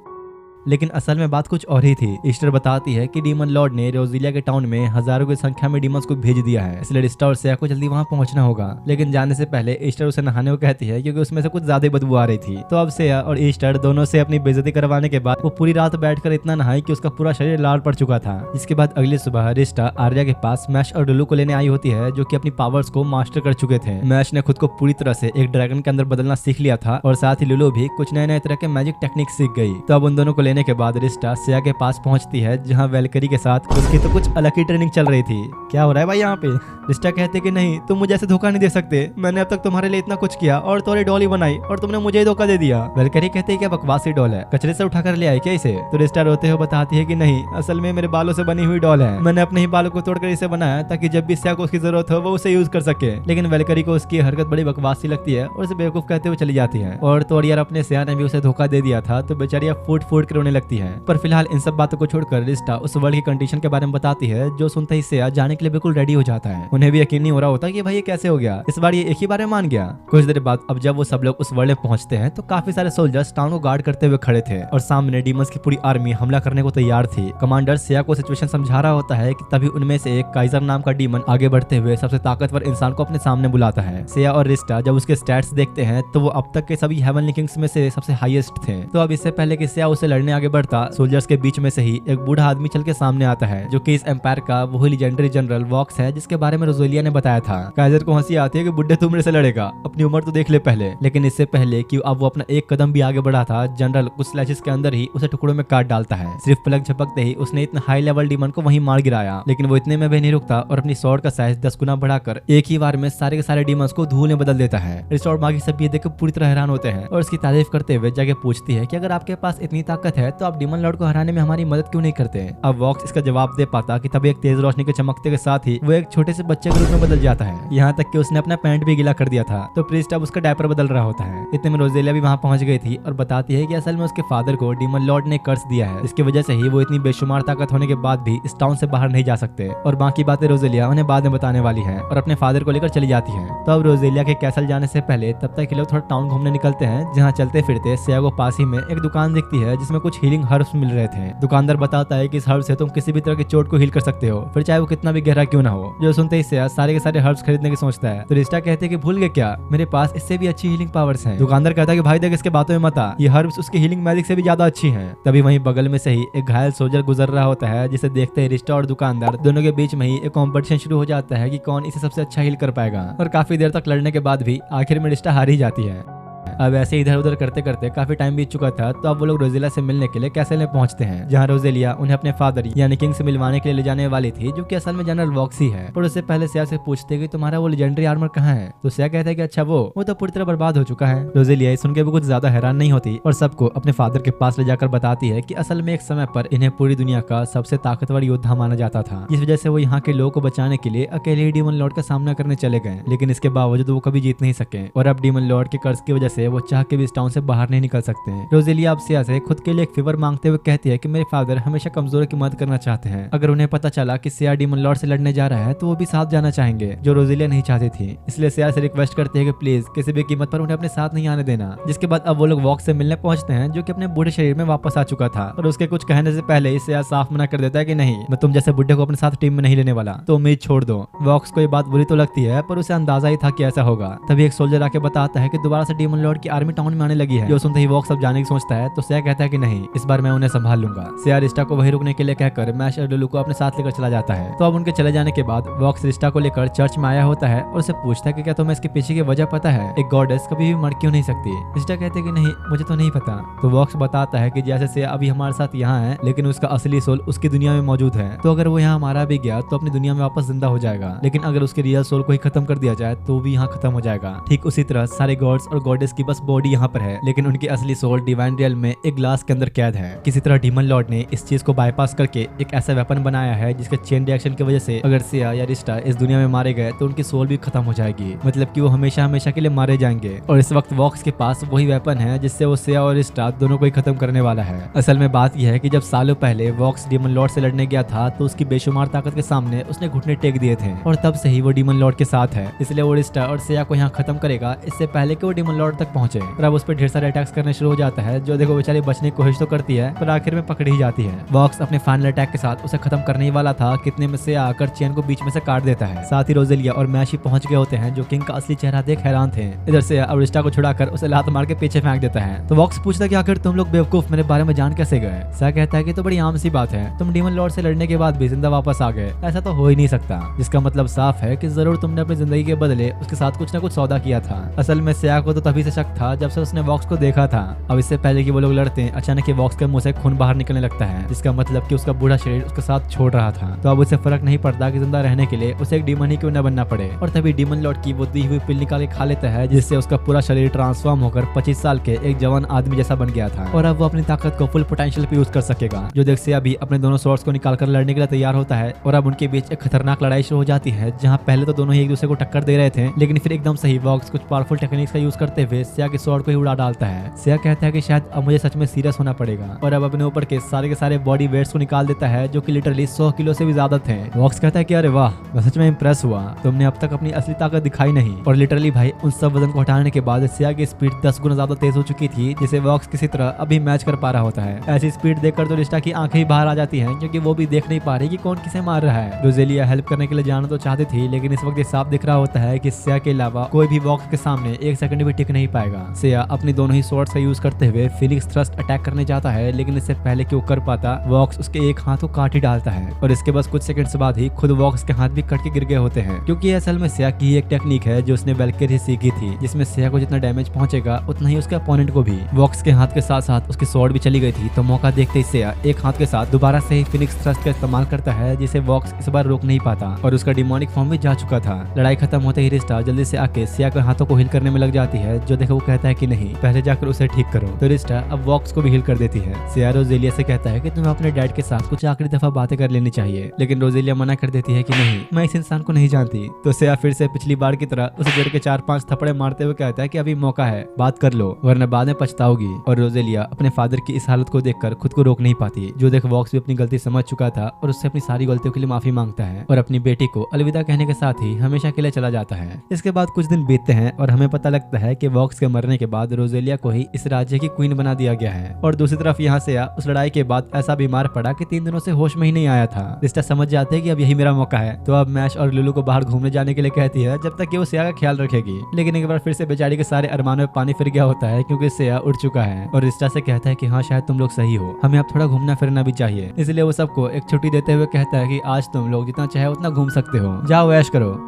लेकिन असल में बात कुछ और ही थी। ईस्टर बताती है कि डीमन लॉर्ड ने रोजेलिया के टाउन में हजारों की संख्या में डीमंस को भेज दिया है, इसलिए रिस्टा और सिया को जल्दी वहां पहुंचना होगा। लेकिन जाने से पहले ईस्टर उसे नहाने को कहती है क्योंकि उसमें से कुछ ज्यादा बदबू आ रही थी। तो अब सिया और ईस्टर दोनों से अपनी बेइज्जती करवाने के बाद वो पूरी रात बैठकर इतना नहाई कि उसका पूरा शरीर लाल पड़ चुका था। जिसके बाद अगली सुबह रिस्टा आर्या के पास मैश और डुलू को लेने आई होती है, जो कि अपनी पावर्स को मास्टर कर चुके थे। मैश ने खुद को पूरी तरह से एक ड्रैगन के अंदर बदलना सीख लिया था और साथ ही लुलू भी कुछ नए नए तरह के मैजिक टेक्निक सीख गई। तो अब उन दोनों को लेने के बाद रिस्टा सिया के पास पहुंचती है, जहां वेलकरी के साथ उसकी तो कुछ अलग ही ट्रेनिंग चल रही थी। क्या हो रहा है भाई यहाँ पे? रिस्टा कहते कि नहीं, तुम मुझे ऐसे धोखा नहीं दे सकते, मैंने अब तक तुम्हारे लिए इतना कुछ किया और तुम्हारी डॉल ही बनाई और तुमने मुझे ही धोखा दे दिया। वेलकरी कहते क्या बकवासी डॉल है, कचरे से उठा कर ले आए क्या इसे? तो रिस्टा रोते हुए बताती है कि नहीं, असल में मेरे बालों से बनी हुई डॉल है, मैंने अपने ही बालों को तोड़कर इसे बनाया ताकि जब भी सिया को उसकी जरूरत हो वो उसे यूज कर सके। लेकिन वेलकरी को उसकी हरकत बड़ी बकवासी लगती है और उसे बेवकूफ कहते हुए चली जाती है। और तो यार अपने सिया ने भी उसे धोखा दे दिया था, तो बेचारी फूट फूट कर रोने लगती है। पर फिलहाल इन सब बातों को छोड़कर रिस्टा उस वर्ल्ड की कंडीशन के बारे में बताती है, जो सुनते ही सिया जाने के लिए बिल्कुल रेडी हो जाता है। उन्हें भी यकीन नहीं हो रहा होता कि भाई ये कैसे हो गया, इस बार ये एक ही बार में मान गया। कुछ देर बाद अब जब वो सब लोग उस वर्ल्ड में पहुंचते हैं तो काफी सारे सोल्जर्स टाउन को गार्ड करते हुए खड़े थे और सामने डीमंस की पूरी आर्मी हमला करने को तैयार थी। कमांडर सिया को सिचुएशन समझा रहा होता है कि तभी उनमें से एक काइजर नाम का डीमन आगे बढ़ते हुए सबसे ताकतवर इंसान को अपने सामने बुलाता है। सिया और रिस्टा जब उसके स्टैट्स देखते हैं तो वो अब तक के सभी हेवनली किंग्स में से सबसे हाईएस्ट थे। तो अब इससे पहले कि सिया उसे लड़ने आगे बढ़ता, सोल्जर्स के बीच में से ही एक बूढ़ा आदमी चल के सामने आता है, जो कि इस एम्पायर का वही लेजेंडरी जनरल वॉक्स है जिसके बारे में रोजेलिया ने बताया था। काइजर को हंसी आती है कि बुड्ढे तुम मेरे से लड़ेगा, अपनी उम्र तो देख ले पहले। लेकिन इससे पहले कि अब वो अपना एक कदम भी आगे बढ़ा था, जनरल कुछ स्लैशेस के अंदर ही उसे टुकड़ों में काट डालता है। सिर्फ पलक झपकते ही उसने इतना हाई लेवल डीमन को वहीं मार गिराया। लेकिन वो इतने में भी नहीं रुकता और अपनी स्वॉर्ड का साइज 10 गुना बढ़ाकर एक ही बार में सारे के सारे डीमंस को धूल में बदल देता है। रिस्टा और बाकी सब ये देख पूरी तरह हैरान होते हैं और उसकी तारीफ करते हुए जाके पूछती है कि अगर आपके पास इतनी ताकत है तो आप डीमन लॉर्ड को हराने में हमारी मदद क्यों नहीं करते? अब वॉक्स इसका जवाब दे पाता कि तभी एक तेज रोशनी के चमकते के साथ ही वो एक छोटे से बच्चे के रूप में बदल जाता है, यहाँ तक कि उसने अपना पैंट भी गीला कर दिया था। तो प्रीस्ट अब उसका डायपर बदल रहा होता है। इतने में रोजेलिया भी वहाँ पहुंच गई थी और बताती है कि असल में उसके फादर को डीमन लॉर्ड ने कर्स दिया है, इसकी वजह से ही वो इतनी बेशुमार ताकत होने के बाद भी इस टाउन से बाहर नहीं जा सकते। और बाकी बातें रोजेलिया उन्हें बाद में बताने वाली है और अपने फादर को लेकर चली जाती है। तो अब रोजेलिया के कैसल जाने से पहले तब तक के लोग थोड़ा टाउन घूमने निकलते हैं, जहाँ चलते फिरते सिया को पास ही में एक दुकान दिखती है जिसमें कुछ हीलिंग हर्ब्स मिल रहे थे। दुकानदार बताता है कि इस हर्ब से तुम किसी भी तरह की चोट को हील कर सकते हो, फिर चाहे वो कितना भी गहरा क्यों ना हो। जो सुनते ही सिया सारे के सारे हर्ब्स खरीदने की सोचता है। तो रिस्टा कहते हैं कि भूल गए क्या, मेरे पास इससे भी अच्छी हीलिंग पावर्स हैं। दुकानदार कहता है कि भाई देख इसके बातों में मत आ, ये हर्ब्स उसकी हीलिंग मैजिक से भी ज्यादा अच्छी हैं। तभी वहीं बगल में से ही एक घायल सोल्जर गुजर रहा होता है, जिसे देखते ही रिस्टा और दुकानदार दोनों के बीच में ही एक कॉम्पिटिशन शुरू हो जाता है कि कौन इसे सबसे अच्छा हील कर पाएगा। और काफी देर तक लड़ने के बाद भी आखिर में रिस्टा हार ही जाती है। अब ऐसे इधर उधर करते करते काफी टाइम बीत चुका था। तो अब वो लोग रोजेलिया से मिलने के लिए कैसल में पहुंचते हैं, जहाँ रोजेलिया उन्हें अपने फादर यानी किंग से मिलवाने के लिए ले जाने वाली थी, जो कि असल में जनरल वॉक्स ही है। और उससे पहले सिया से पूछते कि तुम्हारा वो लेजेंडरी आर्मर कहाँ है? तो सिया कहता है कि अच्छा वो तो पूरी तरह बर्बाद हो चुका है। रोजेलिया सुन के भी कुछ ज्यादा हैरान नहीं होती और सबको अपने फादर के पास ले जाकर बताती है कि असल में एक समय पर इन्हें पूरी दुनिया का सबसे ताकतवर योद्धा माना जाता था, जिस वजह से वो यहाँ के लोगों को बचाने के लिए अकेले डीमन लॉर्ड का सामना करने चले गए। लेकिन इसके बावजूद वो कभी जीत नहीं सके और अब डीमन लॉर्ड के कर्ज की वजह से वो चाह के भी टाउन से बाहर नहीं निकल सकते हैं। रोजेलिया अब सिया से खुद के लिए एक फेवर मांगते हुए कहती है कि मेरे फादर हमेशा कमजोर की मदद करना चाहते हैं। अगर उन्हें पता चला कि सिया डीमन लॉर्ड से लड़ने जा रहा है तो वो भी साथ जाना चाहेंगे, जो रोजेलिया नहीं चाहती थी। इसलिए सिया से रिक्वेस्ट करती है कि प्लीज किसी भी कीमत पर उन्हें अपने साथ नहीं आने देना। जिसके बाद अब वो लोग वॉक्स से मिलने पहुंचते हैं, जो कि अपने बूढ़े शरीर में वापस आ चुका था। और उसके कुछ कहने से पहले ही सिया साफ मना कर देता है कि नहीं, मैं तुम जैसे बुढ़े को अपने साथ टीम में नहीं लेने वाला, तो उम्मीद छोड़ दो। वॉक्स को ये बात बुरी तो लगती है, पर उसे अंदाजा ही था कि ऐसा होगा। तभी एक सोल्जर आके बताता है कि दोबारा से डीमन लॉर्ड की आर्मी टाउन में आने लगी है। जो सुनते ही वॉक्स अब जाने की सोचता है, तो सिया कहता है कि नहीं, इस बार मैं उन्हें संभाल लूंगा। सिया रिस्टा को वहीं रुकने के लिए कहकर मैश और डुलू को अपने साथ लेकर चला जाता है। तो अब उनके चले जाने के बाद वॉक्स रिस्टा को लेकर चर्च में आया होता है और उसे पूछता है कि क्या तुम्हें इसके पीछे की वजह पता है? एक गॉडेस कभी भी मर क्यों नहीं सकती? रिस्टा कहते हैं कि नहीं, मुझे तो नहीं पता। तो वॉक्स बताता है कि जैसे सिया अभी हमारे साथ यहाँ है, लेकिन उसका असली सोल उसकी दुनिया में मौजूद है। तो अगर वो यहाँ मारा भी गया तो अपनी दुनिया में वापस जिंदा हो जाएगा, लेकिन अगर उसके रियल सोल को ही खत्म कर दिया जाए तो भी यहाँ खत्म हो जाएगा। ठीक उसी तरह सारे गॉड्स और गॉडेस उनकी बस बॉडी यहाँ पर है, लेकिन उनकी असली सोल डिवाइन रियल में एक ग्लास के अंदर कैद है। किसी तरह डीमन लॉर्ड ने इस चीज को बाईपास करके एक ऐसा वेपन बनाया है जिसके चेन रिएक्शन की वजह से अगर सिया या रिस्टा इस दुनिया में मारे गए तो उनकी सोल भी खत्म हो जाएगी, मतलब कि वो हमेशा हमेशा के लिए मारे जाएंगे। और इस वक्त वॉक्स के पास वही वेपन है जिससे वो सिया और रिस्टा दोनों को ही खत्म करने वाला है। असल में बात यह है कि जब सालों पहले वॉक्स डीमन लॉर्ड से लड़ने गया था तो उसकी बेशुमार ताकत के सामने उसने घुटने टेक दिए थे और तब से ही वो डीमन लॉर्ड के साथ है। इसलिए वो रिस्टा और सिया को यहाँ खत्म करेगा इससे पहले कि वो डीमन लॉर्ड तक पहुंचे। और अब उस पर ढेर सारे अटैक्स करने शुरू हो जाता है, जो देखो बेचारी बचने की कोशिश तो करती है पर आखिर में पकड़ ही जाती है। वॉक्स अपने फाइनल अटैक के साथ उसे खत्म करने ही वाला था, कितने में से आकर चेन को बीच में से काट देता है। साथ ही रोजेलिया और मैशी पहुंच गए होते हैं, जो किंग का असली चेहरा देख हैरान थे। इधर से अब रिस्टा को छुड़ाकर उसे लात मार के पीछे फेंक देता है। तो वॉक्स पूछता कि आखिर तुम लोग बेवकूफ मेरे बारे में जान कैसे गए। सिया कहता है कि तो बड़ी आम सी बात है, तुम डीमन लॉर्ड से लड़ने के बाद भी जिंदा वापस आ गए, ऐसा तो हो ही नहीं सकता। जिसका मतलब साफ है कि जरूर तुमने अपनी जिंदगी के बदले उसके साथ कुछ न कुछ सौदा किया था। असल में सिया को तो तभी से शक था जब से उसने वॉक्स को देखा था। अब इससे पहले कि वो लोग लड़ते हैं, अचानक ही वॉक्स के मुंह से खून बाहर निकलने लगता है, जिसका मतलब कि उसका बूढ़ा शरीर उसके साथ छोड़ रहा था। तो अब उसे फर्क नहीं पड़ता कि जिंदा रहने के लिए उसे एक डीमन ही क्यों न बनना पड़े। और तभी डीमन लॉर्ड की वो दी हुई पिल निकाल के खा लेता है, जिससे उसका पूरा शरीर ट्रांसफॉर्म होकर 25 साल के एक जवान आदमी जैसा बन गया था। और अब वो अपनी ताकत को फुल पोटेंशियल पे यूज कर सकेगा। जो देख सिया भी अपने दोनों स्वॉर्ड्स को निकालकर लड़ने के लिए तैयार होता है और अब उनके बीच एक खतरनाक लड़ाई शुरू हो जाती है, जहां पहले तो दोनों ही एक दूसरे को टक्कर दे रहे थे, लेकिन फिर एकदम सही वॉक्स कुछ पावरफुल टेक्निक्स का यूज करते हुए सिया के स्वॉर्ड को ही उड़ा डालता है। सिया कहता है कि शायद अब मुझे सच में सीरियस होना पड़ेगा और अब अपने ऊपर के सारे बॉडी वेट्स को निकाल देता है, जो कि लिटरली 100 किलो से भी ज्यादा थे। वॉक्स कहता है कि अरे वाह, मैं सच में इंप्रेस हुआ, तुमने अब तक अपनी असली ताकत दिखाई नहीं। और लिटरली भाई उन सब वजन को हटाने के बाद सिया की स्पीड 10 गुना ज्यादा तेज हो चुकी थी, जिसे वॉक्स किसी तरह अभी मैच कर पा रहा होता है। ऐसी स्पीड देखकर तो रिस्टा की आंखें ही बाहर आ जाती हैं, क्योंकि वो भी देख नहीं पा रही कि कौन किसे मार रहा है। रोजेलिया हेल्प करने के लिए जाना तो चाहती थी, लेकिन इस वक्त ये साफ दिख रहा होता है कि सिया के अलावा कोई भी वॉक्स के सामने एक सेकंड भी टिक नहीं पाएगा। सिया अपनी दोनों ही स्वॉर्ड्स का यूज करते हुए फिनिक्स थ्रस्ट अटैक करने जाता है, लेकिन इससे पहले कि वो कर पाता वॉक्स उसके एक हाथ को काट ही डालता है। और इसके बस कुछ सेकंड्स बाद ही खुद वॉक्स के हाथ भी कट के गिर गए होते हैं, क्योंकि असल में सिया की एक टेक्निक है जो उसने वेल्केरी सीखी थी, जिसमें सिया को जितना डैमेज पहुंचेगा उतना ही उसके अपोनेंट को भी। वॉक्स के हाथ के साथ साथ उसकी स्वॉर्ड भी चली गई थी, तो मौका देखते ही सिया एक हाथ के साथ दोबारा से ही फिनिक्स थ्रस्ट का इस्तेमाल करता है, जिसे वॉक्स इस बार रोक नहीं पाता और उसका डिमोनिक फॉर्म भी जा चुका था। लड़ाई खत्म होते ही रिस्टा जल्दी से आके सिया के हाथों को हील करने में लग जाती है, जो देखो वो कहता है कि नहीं, पहले जाकर उसे ठीक करो। तो रिस्टा अब वॉक्स को भी हील कर देती है। सिया रोजेलिया से कहता है कि तुम्हें अपने डैड के साथ कुछ आखिरी दफा बातें कर लेनी चाहिए, लेकिन रोजेलिया मना कर देती है कि नहीं, मैं इस इंसान को नहीं जानती। तो सिया फिर से पिछली बार की तरह उसे जड़ के 4-5 थप्पड़े मारते हुए कहता है कि अभी मौका है, बात कर लो वरना बाद में पछताओगी। और रोजेलिया अपने फादर की इस हालत को देखकर खुद को रोक नहीं पाती। जो देख वॉक्स भी अपनी गलती समझ चुका था और उससे अपनी सारी गलतियों के लिए माफी मांगता है और अपनी बेटी को अलविदा कहने के साथ ही हमेशा के लिए चला जाता है। इसके बाद कुछ दिन बीतते हैं और हमें पता लगता है कि वॉक्स के मरने के बाद रोजेलिया को ही इस राज्य की क्वीन बना दिया गया है। और दूसरी तरफ यहाँ से उस लड़ाई के बाद ऐसा बीमार पड़ा कि 3 दिनों से होश में ही नहीं आया था। रिस्टा समझ जाते हैं कि अब यही मेरा मौका है, तो अब मैश और लुलू को बाहर घूमने जाने के लिए कहती है, जब तक कि वो सिया का ख्याल रखेगी। लेकिन एक बार फिर से बेचारी के सारे अरमानों में पानी फिर गया होता है, क्योंकि सिया उड़ चुका है। और रिस्टा से कहता है कि हाँ शायद तुम लोग सही हो, हमें अब थोड़ा घूमना फिरना भी चाहिए। इसलिए वो सबको एक छुट्टी देते हुए कहता है कि आज तुम लोग जितना चाहे उतना घूम सकते हो, जाओ ऐश करो।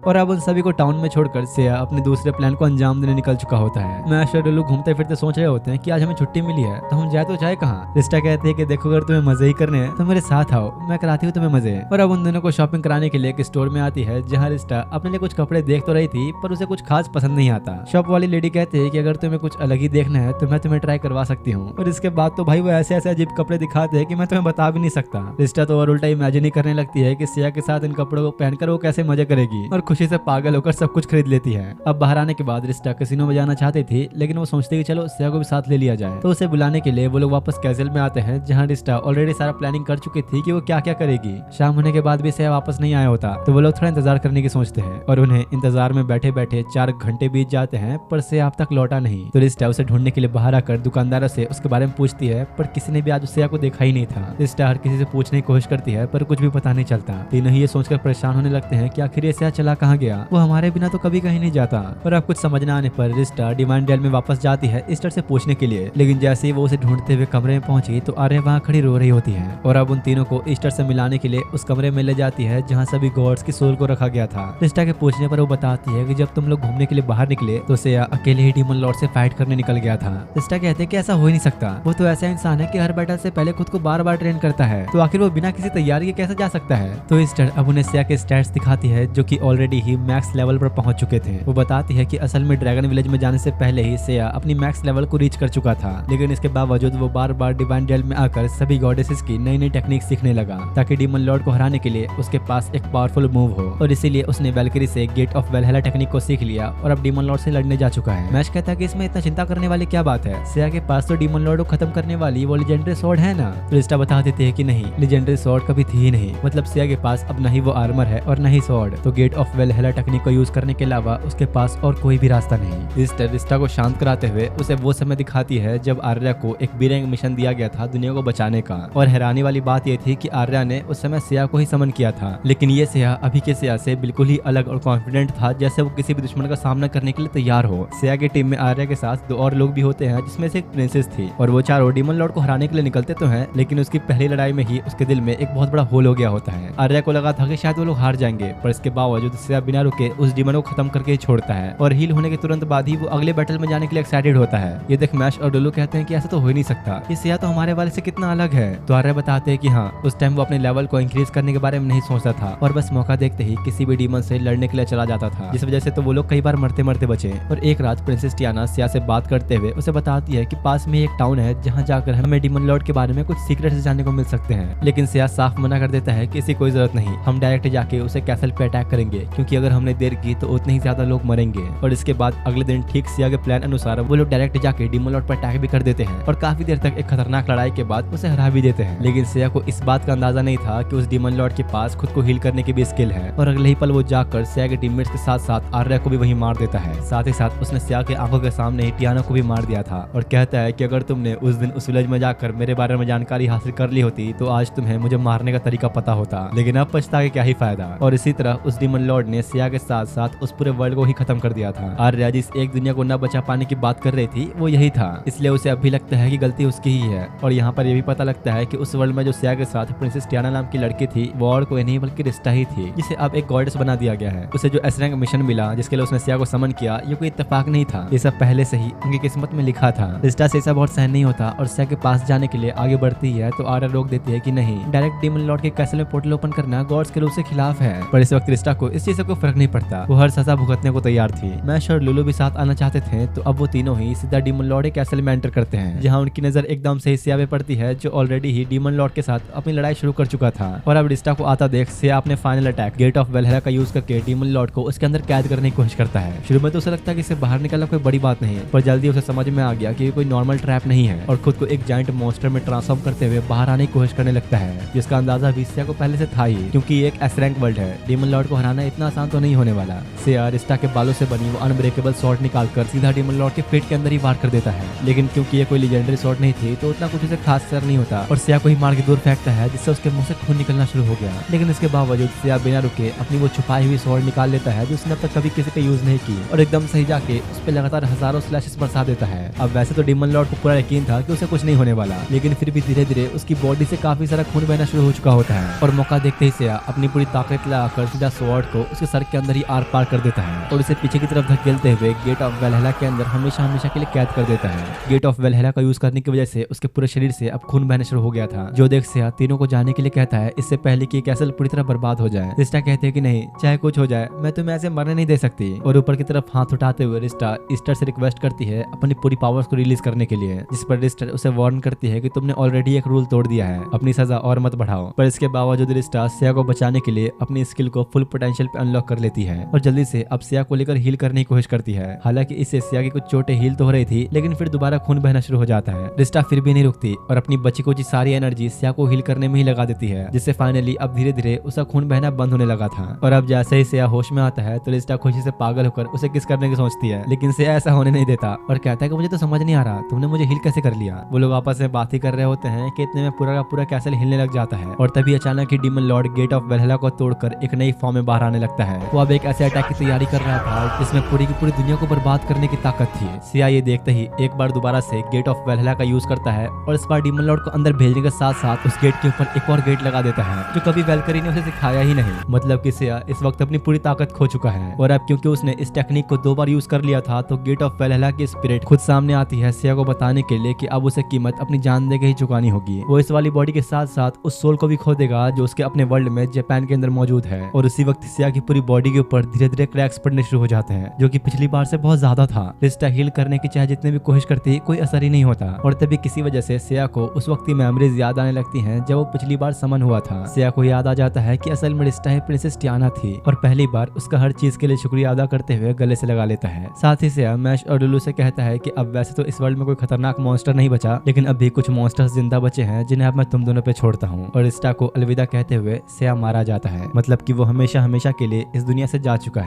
और अब उन सभी को टाउन में छोड़कर सिया अपने दूसरे प्लान को अंजाम देने निकल चुका होता है। मैश और लुलू घूमते फिरते सोच रहे होते हैं कि आज हमें छुट्टी मिली है तो हम जाए तो जाए कहाँ। रिस्टा कहती है कि देखो अगर तुम्हें मजे ही करने हैं तो मेरे साथ आओ, मैं कराती हूँ तुम्हें मजे। और अब उन दोनों को शॉपिंग कराने के लिए एक स्टोर में आती है, जहाँ रिस्टा अपने लिए कुछ कपड़े देख तो रही थी पर उसे कुछ खास पसंद नहीं आता। शॉप वाली लेडी कहती है कि अगर तुम्हें कुछ अलग ही देखना है तो मैं तुम्हें ट्राई करवा सकती हूँ। और इसके बाद तो भाई वो ऐसे ऐसे अजीब कपड़े दिखाते हैं कि मैं तुम्हें बता भी नहीं सकता। रिस्टा तो और उल्टा इमेजिन ही करने लगती है कि सिया के साथ इन कपड़ों को पहनकर वो कैसे मजे करेगी और खुशी से पागल होकर सब कुछ खरीद लेती है। अब बाहर आने के बाद रिस्टा कैसीनो में जाना चाहती थी, लेकिन वो सोचती कि चलो सिया को भी साथ ले लिया जाए। तो उसे बुलाने के लिए वो लोग वापस कैसल में आते हैं, जहाँ रिस्टा ऑलरेडी सारा प्लानिंग कर चुकी थी कि वो क्या क्या करेगी। शाम होने के बाद भी सिया वापस नहीं आया होता, तो वो लोग थोड़ा इंतजार करने की सोचते हैं और उन्हें इंतजार में बैठे बैठे 4 घंटे बीत जाते हैं, पर सिया अब तक लौटा नहीं। तो रिस्टा उसे ढूंढने के लिए बाहर आकर दुकानदारों से उसके बारे में पूछती है, पर किसी ने भी आज सिया को देखा ही नहीं था। रिस्टा हर किसी से पूछने की कोशिश करती है, पर कुछ भी पता नहीं चलता। तीनों ही ये सोचकर परेशान होने लगते हैं कि आखिर ये सिया चला कहाँ गया, वो हमारे बिना तो कभी कहीं नहीं जाता। और अब कुछ समझ न आने पर रिस्टा डिवाइन डेल में वापस जाती है ईस्टर से पूछने के लिए, लेकिन जैसे ही वो उसे ढूंढते हुए कमरे में पहुंची तो आर्या वहाँ खड़ी रो रही होती है। और अब उन तीनों को ईस्टर से मिलाने के लिए उस कमरे में ले जाती है जहाँ सभी गॉड्स की सोल को रखा गया था। रिस्टा के पूछने पर वो बताती है कि जब तुम लोग घूमने के लिए बाहर निकले तो सिया अकेले ही डीमन लॉर्ड से फाइट करने निकल गया था। रिस्टा कहते हैं कि ऐसा हो ही नहीं सकता, वो तो ऐसा इंसान है कि हर बैटल से पहले खुद को बार बार ट्रेन करता है, तो आखिर वो बिना किसी तैयारी के कैसे जा सकता है। तो ईस्टर अब उन्हें सिया के स्टैट्स दिखाती है, जो कि ऑलरेडी ऑलरेडी ही मैक्स लेवल पर पहुंच चुके थे। वो बताती है कि असल में ड्रैगन विलेज में जाने से पहले ही सिया अपनी मैक्स लेवल को रीच कर चुका था, लेकिन इसके बावजूद वो बार बार डिवाइन डुएल में आकर सभी गॉडेसेस की नई नई टेक्निक सीखने लगा ताकि डीमन लॉर्ड को हराने के लिए उसके पास एक पावरफुल मूव हो, और इसीलिए उसने वैल्किरी से गेट ऑफ वेलहेला टेक्निक को सीख लिया और अब डीमन लॉर्ड से लड़ने जा चुका है। मैश कहता है कि इसमें इतना चिंता करने वाली क्या बात है, सिया के पास तो डीमन लॉर्ड को खत्म करने वाली वो लेजेंडरी स्वॉर्ड है ना। क्रिस्टा बता देते हैं कि नहीं, लेजेंडरी स्वॉर्ड कभी थी ही नहीं, मतलब सिया के पास अब नहीं वो आर्मर है और नहीं स्वॉर्ड, तो गेट ऑफ वेलहेला टेक्निक को यूज करने के अलावा उसके पास और कोई भी रास्ता नहीं। रिस्टा को शांत कराते हुए उसे वो समय दिखाती है जब आर्या को एक बीरंग मिशन दिया गया था दुनिया को बचाने का, और हैरानी वाली बात यह थी कि आर्या ने उस समय सिया को ही समन किया था, लेकिन ये सिया अभी के सिया से बिल्कुल ही अलग और कॉन्फिडेंट था, जैसे वो किसी भी दुश्मन का सामना करने के लिए तैयार हो। सिया की टीम में आर्या के साथ 2 और लोग भी होते हैं, जिसमें से एक प्रिंसेस थी, और वो चारों डीमन लॉर्ड को हराने के लिए निकलते तो हैं, लेकिन उसकी पहली लड़ाई में ही उसके दिल में एक बहुत बड़ा होल हो गया होता है। आर्या को लगा था कि शायद वो लोग हार जाएंगे, पर इसके बावजूद सिया बिना रुके उस डीमन को खत्म करके छोड़ता है, और हील होने के तुरंत बाद ही वो अगले बैटल में जाने के लिए एक्साइटेड होता है। ये देख मैश और डुलू कहते हैं कि ऐसा तो हो ही नहीं सकता, ये सिया तो हमारे वाले से कितना अलग है। तो आर्या बताते हैं कि हाँ, उस टाइम वो अपने लेवल को इंक्रीज करने के बारे में नहीं सोचता था, और बस मौका देखते ही किसी भी डीमन से लड़ने के लिए चला जाता था, जिस वजह से तो वो लोग कई बार मरते मरते बचे। और एक रात प्रिंसेस टियाना सिया से बात करते हुए उसे बताती है कि पास में एक टाउन है जहाँ जाकर हमें डीमन लॉर्ड के बारे में कुछ सीक्रेट्स जानने को मिल सकते हैं, लेकिन सिया साफ मना कर देता है कि इसकी कोई जरूरत नहीं, हम डायरेक्ट जाके उसे कैसल पे अटैक करेंगे, क्योंकि अगर हमने देर की तो उतने ही ज्यादा लोग मरेंगे। और इसके बाद अगले दिन ठीक सिया के प्लान अनुसार वो लोग डायरेक्ट जाके डीमन लॉर्ड पर अटैक भी कर देते हैं, और काफी देर तक एक खतरनाक लड़ाई के बाद उसे हरा भी देते हैं। लेकिन सिया को इस बात का अंदाजा नहीं था कि उस डीमन लॉर्ड के पास खुद को हील करने की भी स्किल है, और अगले ही पल वो जाकर सिया के टीममेट्स के साथ साथ आर्या को भी वहीं मार देता है। साथ ही साथ उसने सिया के आंखों के सामने ही टियाना को भी मार दिया था, और कहता है कि अगर तुमने उस दिन उस विलेज में जाकर मेरे बारे में जानकारी हासिल कर ली होती तो आज तुम्हें मुझे मारने का तरीका पता होता, लेकिन अब पछता के क्या ही फायदा। और इसी तरह उस डीमन लॉर्ड ने सिया के साथ साथ उस पूरे वर्ल्ड को ही खत्म कर दिया था। आर्या जिस एक दुनिया को न बचा पाने की बात कर रही थी वो यही था, इसलिए उसे अब भी लगता है कि गलती उसकी ही है। और यहाँ पर यह भी पता लगता है कि उस वर्ल्ड में जो सिया के साथ प्रिंसेस टियाना नाम की लड़की थी वो और कोई नहीं बल्कि रिस्टा ही थी, जिसे अब एक गॉडेस बना दिया गया है। उसे जो एस रैंक मिशन मिला जिसके लिए उसने सिया को समन किया, ये कोई इत्तेफाक नहीं था, ये सब पहले से ही उनकी किस्मत में लिखा था। रिस्टा से ऐसा बहुत सहन नहीं होता और सिया के पास जाने के लिए आगे बढ़ती है, तो आर्या रोक देती है कि नहीं, डायरेक्ट डीमन लॉर्ड के कैसल में पोर्टल ओपन करना गॉड्स के रूल से खिलाफ है। पर इस वक्त रिस्टा को इस चीज से कोई फर्क नहीं पड़ता, वो हर सजा भुगतने को तैयार थी। मैश और लुलू भी साथ आना चाहते थे, तो अब वो तीनों ही सीधा डीमन लॉर्ड के कैसल में एंटर करते हैं, जहाँ उनकी नजर एकदम से सिया पे पड़ती है, जो ऑलरेडी ही डीमन लॉर्ड के साथ अपनी लड़ाई शुरू कर चुका था। और अब रिस्टा को आता देख सिया अपने फाइनल अटैक गेट ऑफ वेलहेला का यूज करके डीमन लॉर्ड को उसके अंदर कैद करने की कोशिश करता है। शुरू में तो उसे लगता है कि इससे बाहर निकलना कोई बड़ी बात नहीं है, पर जल्दी उसे समझ में आ गया कि ये कोई नॉर्मल ट्रैप नहीं है, और खुद को एक जायंट मॉन्स्टर में ट्रांसफॉर्म करते हुए बाहर आने की कोशिश करने लगता है, जिसका अंदाजा भी सिया को पहले से था ही, क्योंकि ये एक एस रैंक वर्ल्ड है, डीमन लॉर्ड को हराना इतना आसान तो नहीं होने वाला। सिया रिस्टा के बालों से बनी वो अनब्रेकेबल स्वॉर्ड निकालकर सीधा डीमन लॉर्ड के पेट के अंदर ही वार कर देता है, लेकिन क्योंकि ये कोई लेजेंडरी स्वॉर्ड नहीं थी तो उतना कुछ उसे खास असर नहीं होता, और सिया को ही मार के दूर फेंकता है, जिससे उसके मुंह से खून निकलना शुरू हो गया। लेकिन इसके बावजूद सिया बिना रुके अपनी वो छुपाई हुई स्वॉर्ड निकाल लेता है, जो उसने अब तक कभी किसी पे यूज नहीं की, और एकदम सही जाके उस पे लगातार हजारों स्लैशेस बरसा देता है। अब वैसे तो डीमन लॉर्ड को पूरा यकीन था कि उसे कुछ नहीं होने वाला, लेकिन फिर भी धीरे धीरे उसकी बॉडी से काफी सारा खून बहना शुरू हो चुका होता है, और मौका देखते ही सिया अपनी पूरी ताकत लगाकर सीधा स्वॉर्ड को उसके सर के अंदर ही आर पार कर देता है, और उसे पीछे की तरफ धकेलते हुए गेट ऑफ वेलहेला के अंदर हमेशा हमेशा के लिए कैद कर देता है। गेट ऑफ वेलहेला का यूज करने की वजह से उसके पूरे शरीर से अब खून बहना शुरू हो गया था, जो देख सिया तीनों को जाने के लिए कहता है, इससे पहले कि कैसल पूरी तरह बर्बाद हो जाए। रिस्टा कहते हैं कि नहीं, चाहे कुछ हो जाए मैं तुम्हें ऐसे मरने नहीं दे सकती, और ऊपर की तरफ हाथ उठाते हुए रिस्टा ईस्टर से रिक्वेस्ट करती है अपनी पूरी पावर्स को रिलीज करने के लिए, जिस पर रिस्टा उसे वार्न करती है कि तुमने ऑलरेडी एक रूल तोड़ दिया है, अपनी सजा और मत बढ़ाओ। पर इसके बावजूद रिस्टा सिया को बचाने के लिए अपनी स्किल को फुल पोटेंशियल पे अनलॉक कर लेती है, और जल्दी से अब सिया को लेकर हील करने की कोशिश करती है। हालांकि इससे सिया की कुछ चोटें हील तो हो रही थी, लेकिन फिर दोबारा खून बहना शुरू हो जाता है। रिस्टा फिर भी नहीं रुकती और अपनी बची कुछ सारी एनर्जी सिया को हील करने में ही लगा देती है, जिससे फाइनली अब धीरे धीरे उसका खून बहना बंद होने लगा था। और अब जैसे ही सिया होश में आता है तो रिस्टा खुशी से पागल होकर उसे किस करने की सोचती है, लेकिन सिया ऐसा होने नहीं देता और कहता है कि मुझे तो समझ नहीं आ रहा तुमने मुझे हील कैसे कर लिया। वो लोग आपस में बात ही कर रहे होते हैं कि इतने में पूरा का पूरा कैसल हिलने लग जाता है, और तभी अचानक ही डीमन लॉर्ड गेट ऑफ वेलहेला को तोड़कर एक नई फॉर्म में बाहर आने लगता है। वो अब एक ऐसे अटैक की तैयारी कर रहा था जिसमें पूरी की पूरी दुनिया को बर्बाद करने की ताकत थी। सिया ये देखते ही एक बार दोबारा से गेट ऑफ वेलहेला का यूज करता है, और इस बार डीमन लॉर्ड को अंदर भेजने के साथ साथ उस गेट के ऊपर एक और गेट लगा देता है, जो कभी वैल्करी ने उसे सिखाया ही नहीं। मतलब कि सिया इस वक्त अपनी पूरी ताकत खो चुका है, और अब क्योंकि उसने इस टेक्निक को 2 बार यूज कर लिया था तो गेट ऑफ वेलहेला की स्पिरिट खुद सामने आती है सिया को बताने के लिए कि अब उसे कीमत अपनी जान दे के ही चुकानी होगी। वो इस वाली बॉडी के साथ साथ उस सोल को भी खो देगा जो उसके अपने वर्ल्ड में जापान के अंदर मौजूद है। और उसी वक्त सिया की पूरी बॉडी के ऊपर धीरे धीरे क्रैक्स पड़ने शुरू हो जाते हैं, जो कि पिछली बार से बहुत ज्यादा था। लिस्टा हील करने की चाहे जितने भी कोशिश करती कोई असर ही नहीं होता, और तभी किसी वजह से सिया को उस वक्त की मेमोरीज याद आने लगती हैं जब वो पिछली बार समन हुआ था। सिया को याद आ जाता है कि असल में लिस्टा ही प्रिंसेस टियाना थी और पहली बार उसका हर चीज के लिए शुक्रिया अदा करते हुए गले से लगा लेता है। साथ ही सिया मैश और लुलू से कहता है कि अब वैसे तो इस वर्ल्ड में कोई खतरनाक मॉन्स्टर नहीं बचा, लेकिन अभी कुछ मॉन्स्टर्स जिंदा बचे हैं जिन्हें अब मैं तुम दोनों पे छोड़ता हूँ। और लिस्टा को अलविदा कहते हुए सिया मारा जाता है, मतलब कि वो हमेशा हमेशा के लिए इस दुनिया से जा चुका है।